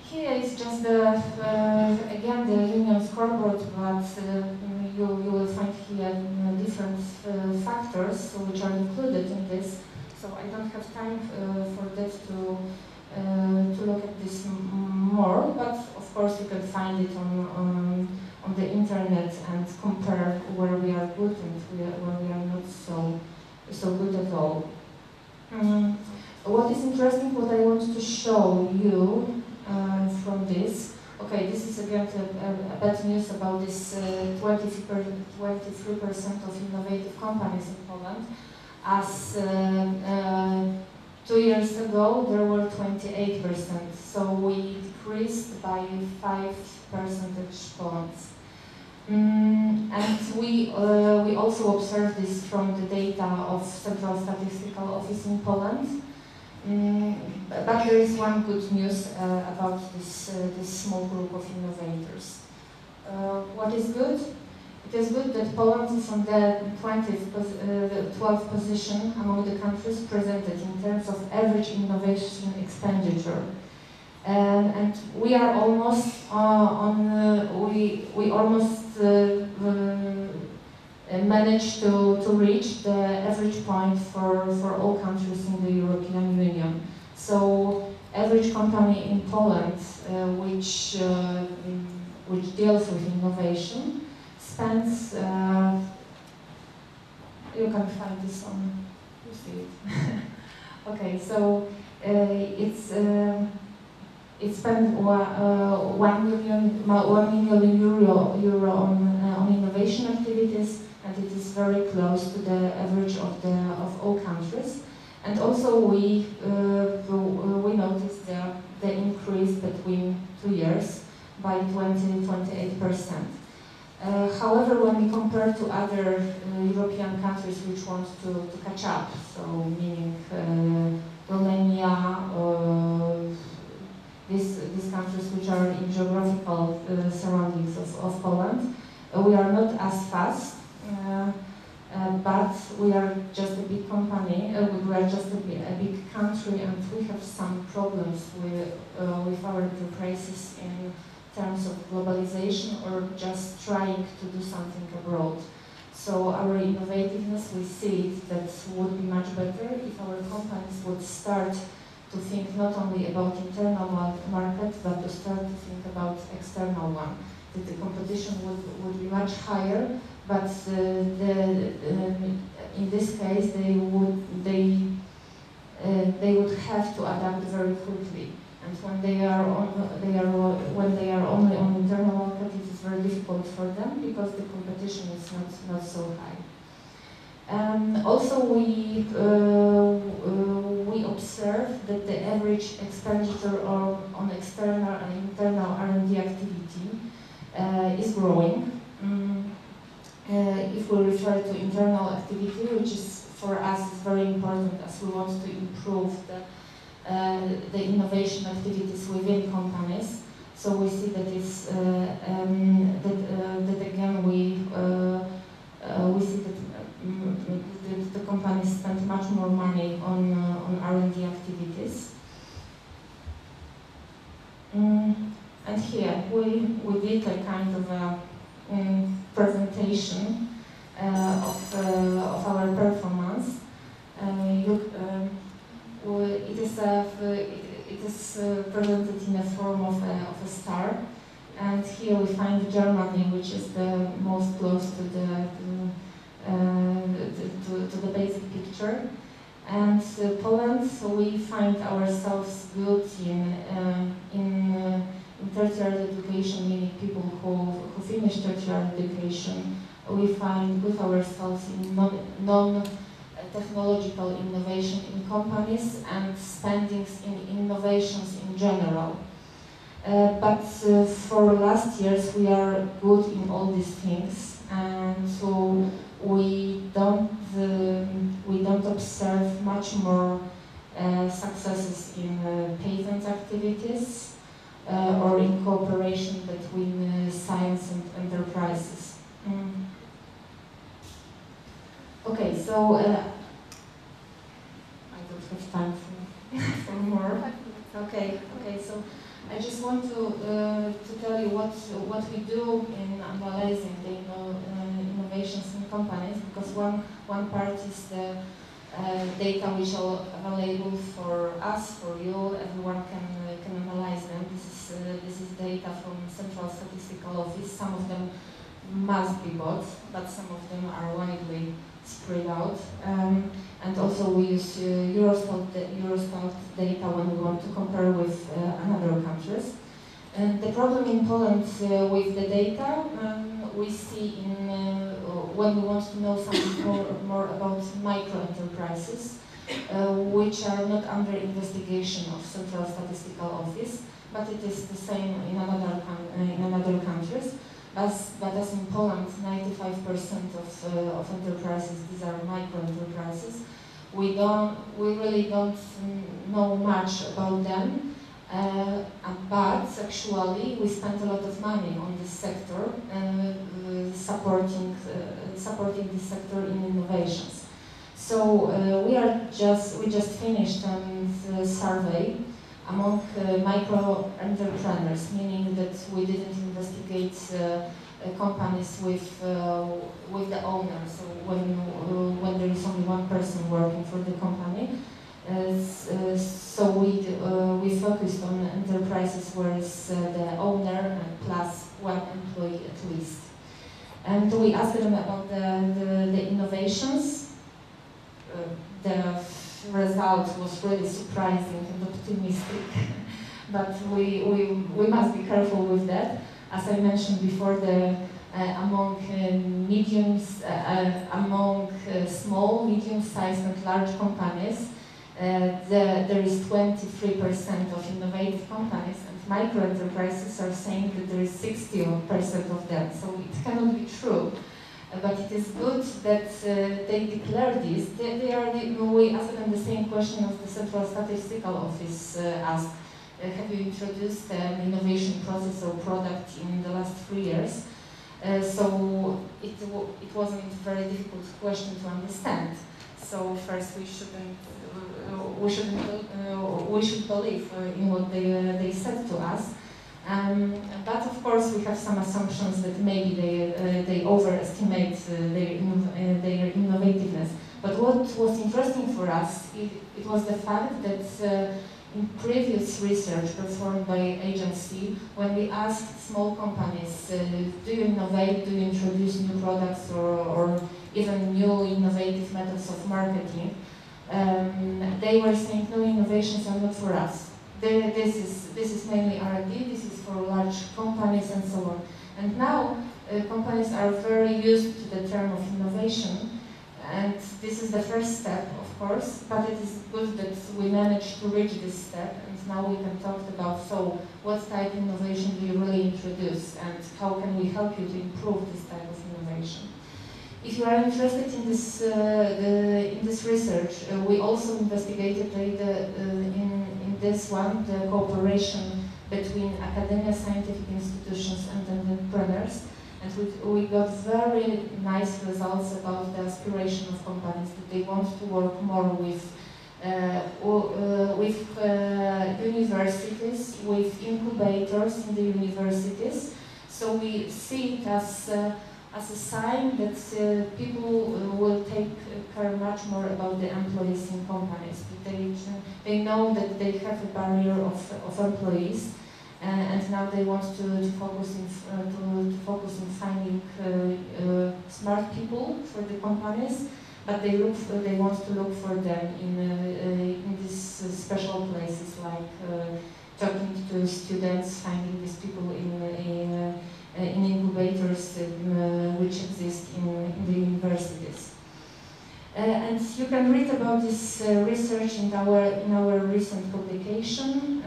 Here is just again the union scoreboard, but you will find here different factors which are included in this. So I don't have time for that to look at this more, but of course you can find it on the internet and compare where we are good and where we are not so good at all. What is interesting, what I want to show you from this, okay, this is again a bad news about this 23% of innovative companies in Poland. As 2 years ago there were 28%, so we decreased by 5 percentage points. And we also observed this from the data of Central Statistical Office in Poland. But there is one good news about this small group of innovators. What is good? It is good that Poland is on the 12th position among the countries presented in terms of average innovation expenditure. And we are almost we almost managed to reach the average point for all countries in the European Union. So average company in Poland which deals with innovation spends, you can find this on, you see it. Okay, so it spent 1 million euro on innovation activities, and it is very close to the average of all countries. And also we noticed the increase between 2 years by 28%. However, when we compare to other European countries which want to catch up, so meaning Romania, these countries which are in geographical surroundings of Poland, we are not as fast, but we are just a big company, we are just a big country, and we have some problems with our enterprises in terms of globalization or just trying to do something abroad. So our innovativeness, we see it, that would be much better if our companies would start to think not only about internal market, but to start to think about external one. That the competition would be much higher, but in this case they would have to adapt very quickly. And when they are only on internal market, it is very difficult for them because the competition is not so high. Also, that the average expenditure on external and internal R&D activity is growing. If we refer to internal activity, which is for us is very important as we want to improve the innovation activities within companies. So we see that it's that again we see that the companies spend much more money on R&D activities. And here we did a kind of a presentation of our performance. It is presented in the form of a star, and here we find Germany, which is the most close to the basic picture, and Poland. So we find ourselves good in tertiary education, meaning people who finish tertiary education. We find with ourselves in non-technological innovation in companies and spendings in innovations in general. But for last years we are good in all these things, and so we don't observe much more successes in patent activities or in cooperation between science and enterprises. Okay, so I don't have time for more. Okay, so I just want to tell you what we do in analyzing the innovations in companies, because one part is the data which are available for us, for you. Everyone can analyze them. This is data from Central Statistical Office. Some of them must be bought, but some of them are widely spread out. And also we use Eurostat data when we want to compare with another countries. And the problem in Poland with the data we see when we want to know something more about micro enterprises, which are not under investigation of Central Statistical Office, but it is the same in another countries. But as in Poland, 95% of enterprises, these are micro enterprises. We really don't know much about them, but actually we spend a lot of money on this sector, supporting this sector in innovations. So we just finished a survey among micro entrepreneurs, meaning that we didn't investigate companies with the owner. So when there is only one person working for the company, so we focused on enterprises where it's the owner and plus one employee at least, and we asked them about the innovations. The result was really surprising and optimistic, but we must be careful with that. As I mentioned before, among small, medium-sized and large companies, there is 23% of innovative companies, and micro-enterprises are saying that there is 60% of them, so it cannot be true. But it is good that they declare this. We asked them the same question as the Central Statistical Office asked. Have you introduced an innovation process or product in the last 3 years? So it wasn't a very difficult question to understand. So first we should believe in what they said to us. But of course we have some assumptions that maybe they overestimate their innovativeness. But what was interesting for us, it was the fact that in previous research performed by agency, when we asked small companies, do you innovate, do you introduce new products or even new innovative methods of marketing, they were saying no, innovations are not for us. This is mainly R&D, this is for large companies and so on. And now companies are very used to the term of innovation, and this is the first step, of course, but it is good that we managed to reach this step, and now we can talk about, so what type of innovation do you really introduce, and how can we help you to improve this type of innovation. If you are interested in this research, we also investigated in this one the cooperation between academia, scientific institutions, and entrepreneurs. And we got very nice results about the aspiration of companies, that they want to work more with universities, with incubators in the universities. So we see it as a sign that people will take care much more about the employees in companies. They know that they have a barrier of employees. And now they want to focus in finding smart people for the companies, but they want to look for them in these special places, like talking to students, finding these people in incubators which exist in the universities. And you can read about this research in our recent publication.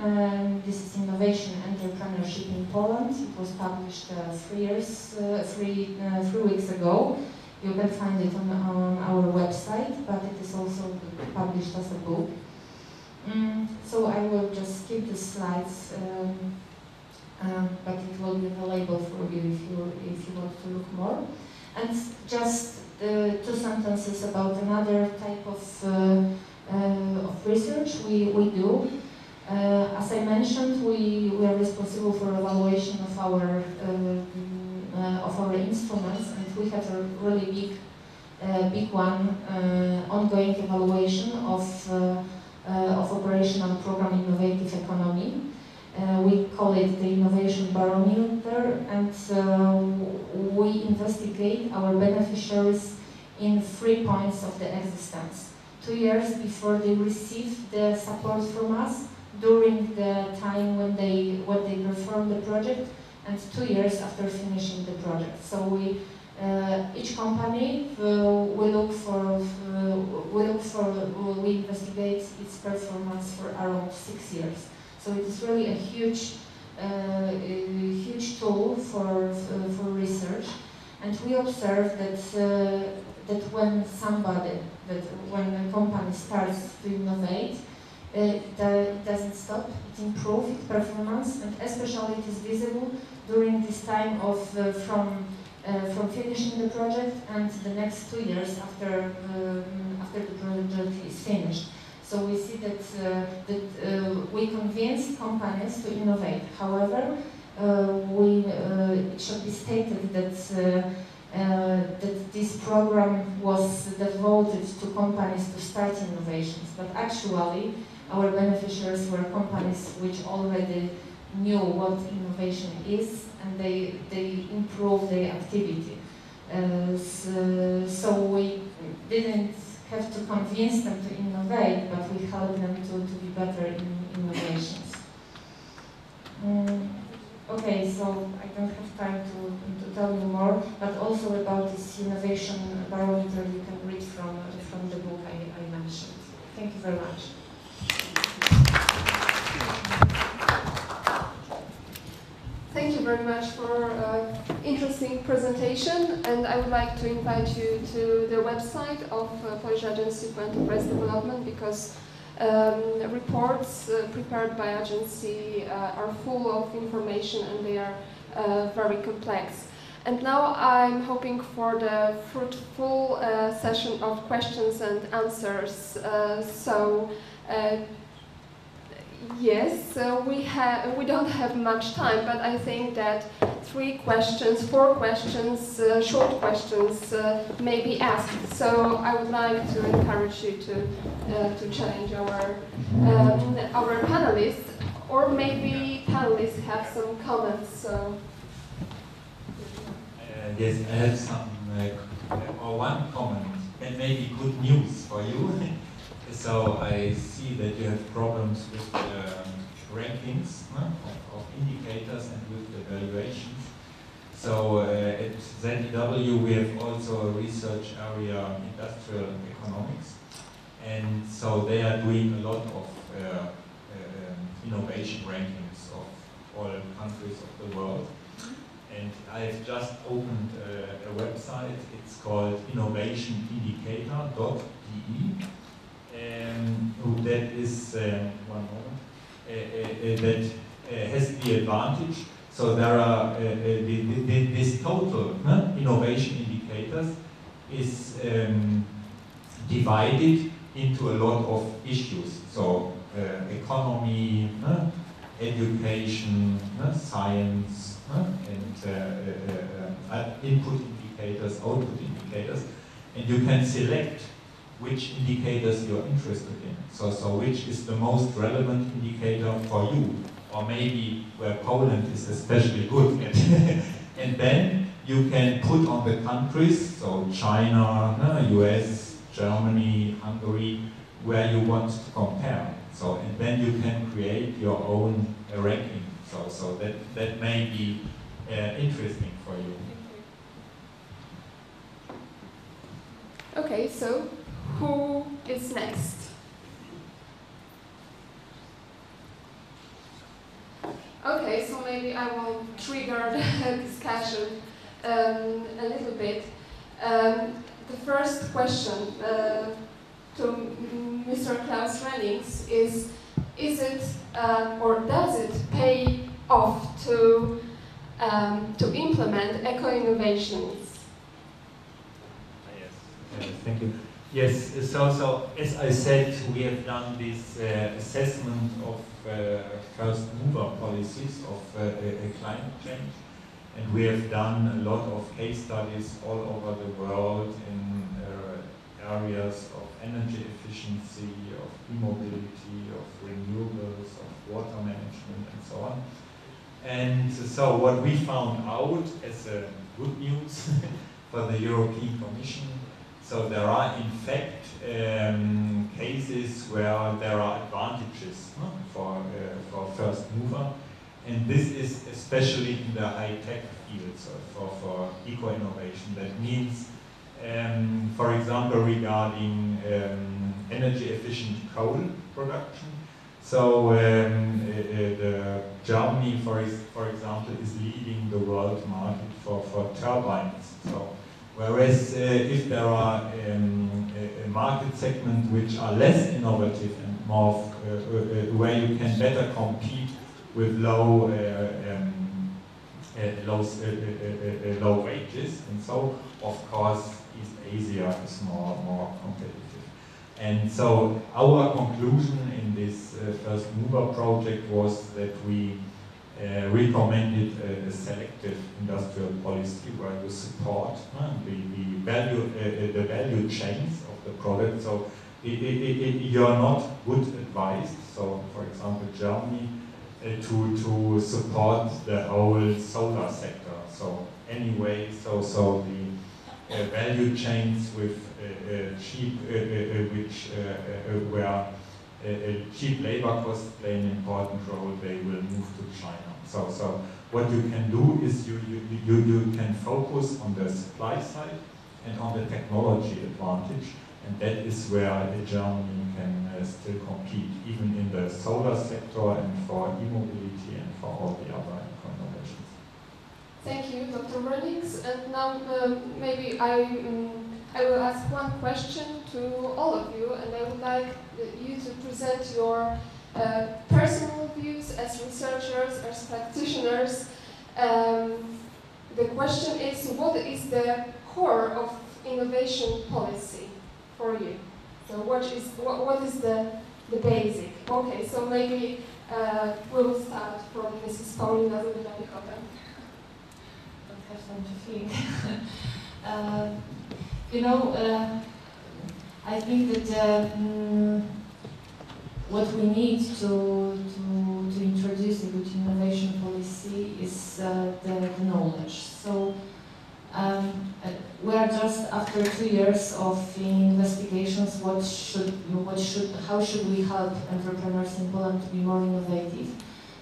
This is Innovation Entrepreneurship in Poland. It was published 3 weeks ago. You can find it on our website, but it is also published as a book. So I will just skip the slides, but it will be available for you if you want to look more. And just 2 sentences about another type of research we do. As I mentioned, we are responsible for evaluation of our instruments, and we have a really big one, ongoing evaluation of operational program Innovative Economy. We call it the Innovation Barometer, and we investigate our beneficiaries in 3 points of the existence. 2 years before they receive the support from us, during the time when they perform the project, and 2 years after finishing the project. So each company we investigate its performance for around 6 years. So it is really a huge tool for research, and we observe that when a company starts to innovate, it doesn't stop. It improves its performance, and especially it is visible during this time of from finishing the project and the next 2 years after the project is finished. So we see that we convinced companies to innovate. However, it should be stated that this program was devoted to companies to start innovations, but actually our beneficiaries were companies which already knew what innovation is, and they improved their activity. So we didn't have to convince them to innovate, but we help them to be better in innovations. Okay, so I don't have time to tell you more, but also about this innovation barometer you can read from the book I mentioned. Thank you very much. Thank you very much for interesting presentation, and I would like to invite you to the website of Polish Agency for Enterprise Development, because reports prepared by agency are full of information, and they are very complex. And now I'm hoping for the fruitful session of questions and answers. Yes, we don't have much time, but I think that 4 questions, short questions may be asked. So I would like to encourage you to challenge our panelists, or maybe panelists have some comments. So yes, I have some or one comment, and maybe good news for you. So I see that you have problems with the rankings of indicators and with the evaluations. So at ZEW we have also a research area, industrial economics, and so they are doing a lot of innovation rankings of all countries of the world. And I've just opened a website. It's called EuInteg2015. That is one moment. That has the advantage. So there are this total innovation indicators is divided into a lot of issues. So economy, education, science, and input indicators, output indicators, and you can select which indicators you're interested in. So which is the most relevant indicator for you, or maybe where Poland is especially good at. And then you can put on the countries, so China, US, Germany, Hungary, where you want to compare. So, and then you can create your own ranking. So that may be interesting for you. Okay, so who is next? Okay, so maybe I will trigger the discussion a little bit. The first question to Mr. Klaus Rennings is it or does it pay off to implement eco-innovations? Yes, thank you. Yes, so as I said, we have done this assessment of first mover policies of climate change, and we have done a lot of case studies all over the world in areas of energy efficiency, of e-mobility, of renewables, of water management, and so on. And so what we found out as good news for the European Commission, so there are in fact cases where there are advantages for first mover, and this is especially in the high-tech fields for eco-innovation. That means, for example, regarding energy efficient coal production. So Germany, for example, is leading the world market for turbines. So, whereas if there are a market segment which are less innovative and more where you can better compete with low wages, and so of course East Asia is more competitive. And so our conclusion in this first mover project was that we recommended a selective industrial policy where you support the value chains of the product. So you are not good advised. So, for example, Germany to support the whole solar sector. So anyway, so the value chains with cheap, where cheap labor costs play an important role, they will move to China. So what you can do is you can focus on the supply side and on the technology advantage, and that is where Germany can still compete, even in the solar sector and for e-mobility and for all the other innovations. Thank you, Dr. Rennings. And now maybe I will ask one question to all of you, and I would like you to present your personal views as researchers, as practitioners. The question is, what is the core of innovation policy for you? So what is the basic? Okay, so maybe we will start from Mrs. Paulina Zobylewicz. Don't have time to think. I think that what we need to introduce a good innovation policy is the knowledge. So we are just after 2 years of investigations. How should we help entrepreneurs in Poland to be more innovative?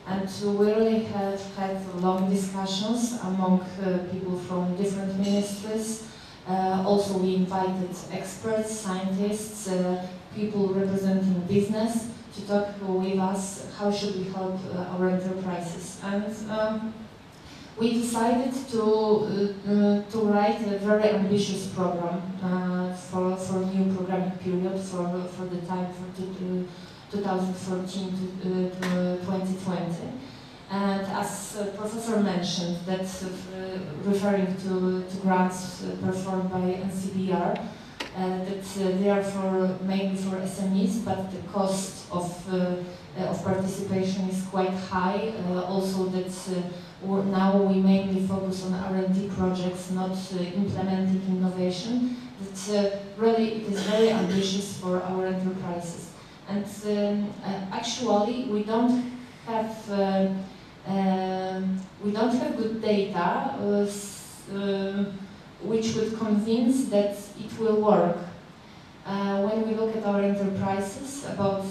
And we really have had long discussions among people from different ministries. Also, we invited experts, scientists, people representing business to talk with us how should we help our enterprises. And we decided to write a very ambitious program for new programming period for the time for 2014 to 2020. And as Professor mentioned, that referring to grants performed by NCBR, that they are mainly for SMEs, but the cost of participation is quite high. Also, that now we mainly focus on R&D projects, not implementing innovation. That really it is very ambitious for our enterprises. And actually, we don't have good data which would convince that it will work. When we look at our enterprises, about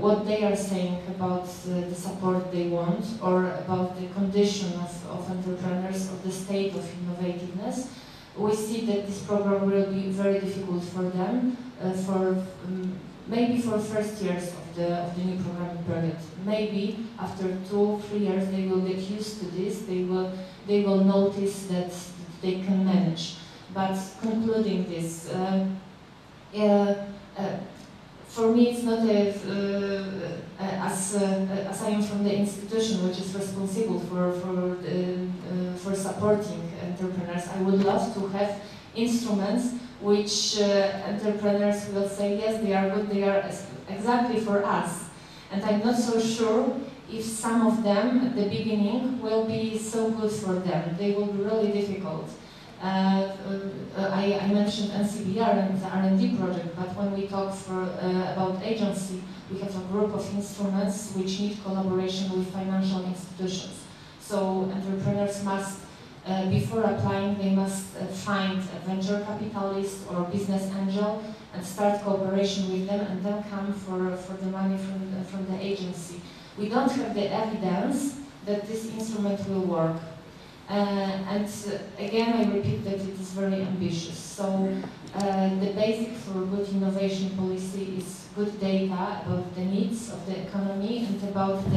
what they are saying about the support they want, or about the condition of entrepreneurs, of the state of innovativeness, we see that this program will be very difficult for them, maybe for first years of the new programming period. Maybe after 2-3 years they will get used to this. They will notice that they can manage. But concluding this, for me it's not as I am from the institution which is responsible for supporting entrepreneurs. I would love to have instruments which entrepreneurs will say, yes, they are good, they are exactly for us. And I'm not so sure if some of them at the beginning will be so good for them. They will be really difficult. I mentioned NCBR and the R&D project, but when we talk about agency, we have a group of instruments which need collaboration with financial institutions. So entrepreneurs must, before applying, they must find a venture capitalist or business angel and start cooperation with them, and then come for the money from the agency. We don't have the evidence that this instrument will work. And again, I repeat that it is very ambitious. So the basic for good innovation policy is good data about the needs of the economy and about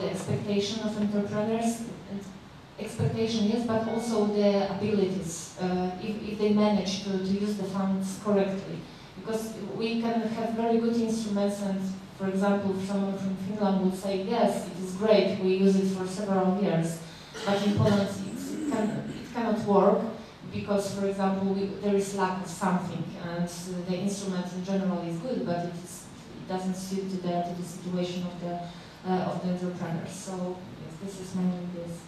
the expectation of entrepreneurs. And expectation, yes, but also the abilities, if they manage to use the funds correctly. Because we can have very good instruments, and for example, someone from Finland would say, yes, it is great, we use it for several years. But in Poland it cannot work because, for example, there is lack of something, and the instrument in general is good, but it doesn't suit to the situation of the entrepreneurs. So yes, this is mainly this.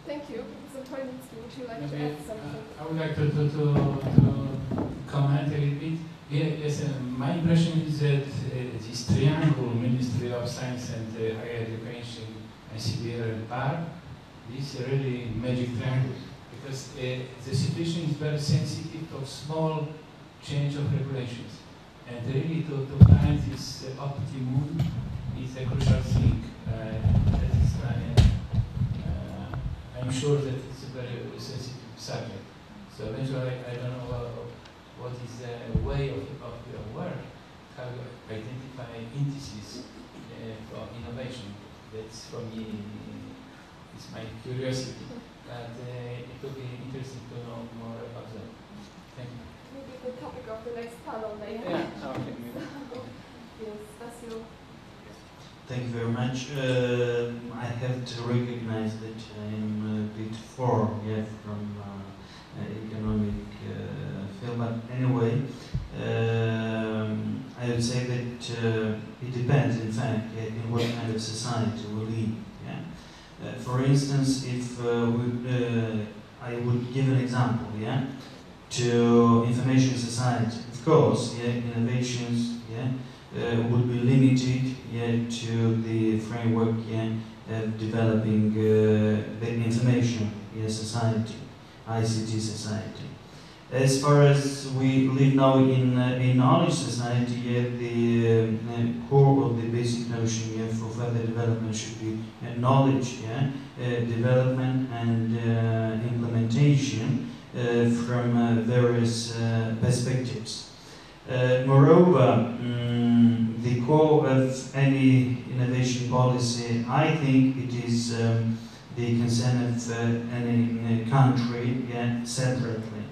Thank you. Professor Chojnicki, would you like to Maybe, add something? I would like to comment a little bit. Yes, my impression is that this triangle, Ministry of Science and Higher Education, NCBR and PAR, this is a really magic triangle, because the situation is very sensitive to small change of regulations. And really to find this optimum is a crucial thing. That is I'm sure that it's a very sensitive subject. So eventually, I don't know what is the way of your work, how you identify indices for innovation. That's for me, it's my curiosity. But it would be interesting to know more about that. Thank you. Maybe the topic of the next panel later. Yeah, okay. Yes, Basil. Thank you very much. I have to recognize that I'm a bit far from economic field, but anyway, I would say that it depends, in fact, in what kind of society we live. Yeah? For instance, if I would give an example, to information society. Of course, innovations, would be limited, to the framework, of developing the information society, ICT society. As far as we live now in a knowledge society, the core of the basic notion for further development should be knowledge, development and implementation from various perspectives. Moreover, the core of any innovation policy, I think it is the concern of any country separately.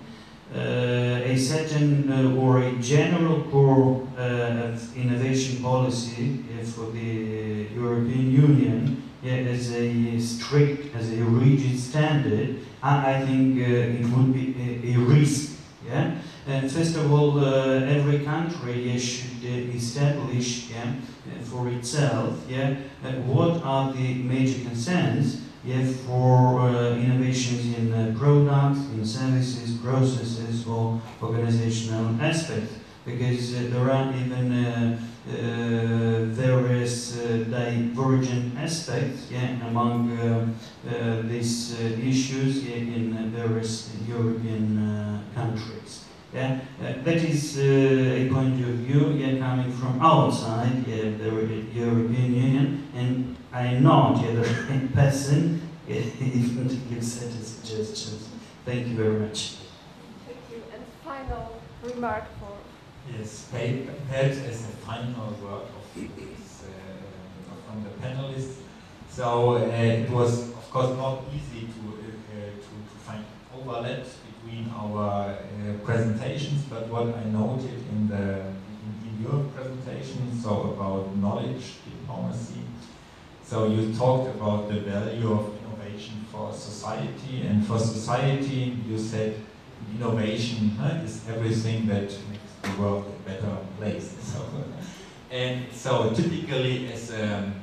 A certain or a general core of innovation policy for the European Union as a strict, as a rigid standard, I think it would be a risk. First of all, every country should establish for itself what are the major concerns for innovations in products, in services, processes, or organizational aspects, because there are even various divergent aspects among these issues in various European countries. That is a point of view coming from outside the European Union, and I'm not the right person even to give certain suggestions. Thank you very much. Thank you. And final remark for... Yes, perhaps as a final word from the panelists. So it was, of course, not easy to find overlaps between our presentations, but what I noted in your presentation, so about knowledge diplomacy. So you talked about the value of innovation for society, and for society you said innovation is everything that makes the world a better place. And so typically as an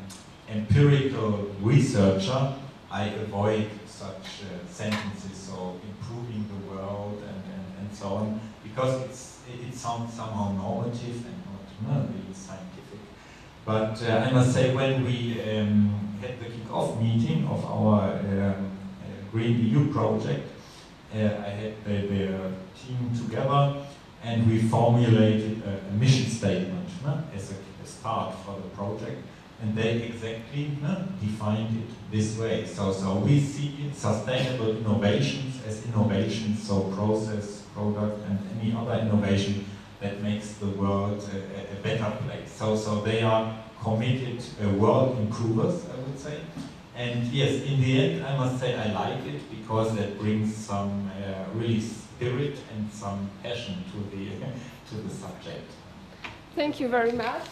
empirical researcher, I avoid such sentences, so improving the world and so on, because it sounds somehow normative and not really scientific. But I must say, when we had the kick-off meeting of our Green EU project, I had the team together and we formulated a mission statement as a start for the project. And they exactly defined it this way. So we see sustainable innovations as innovations, so process, product, and any other innovation that makes the world a better place. So they are committed world improvers, I would say. And yes, in the end, I must say I like it because that brings some really spirit and some passion to the subject. Thank you very much.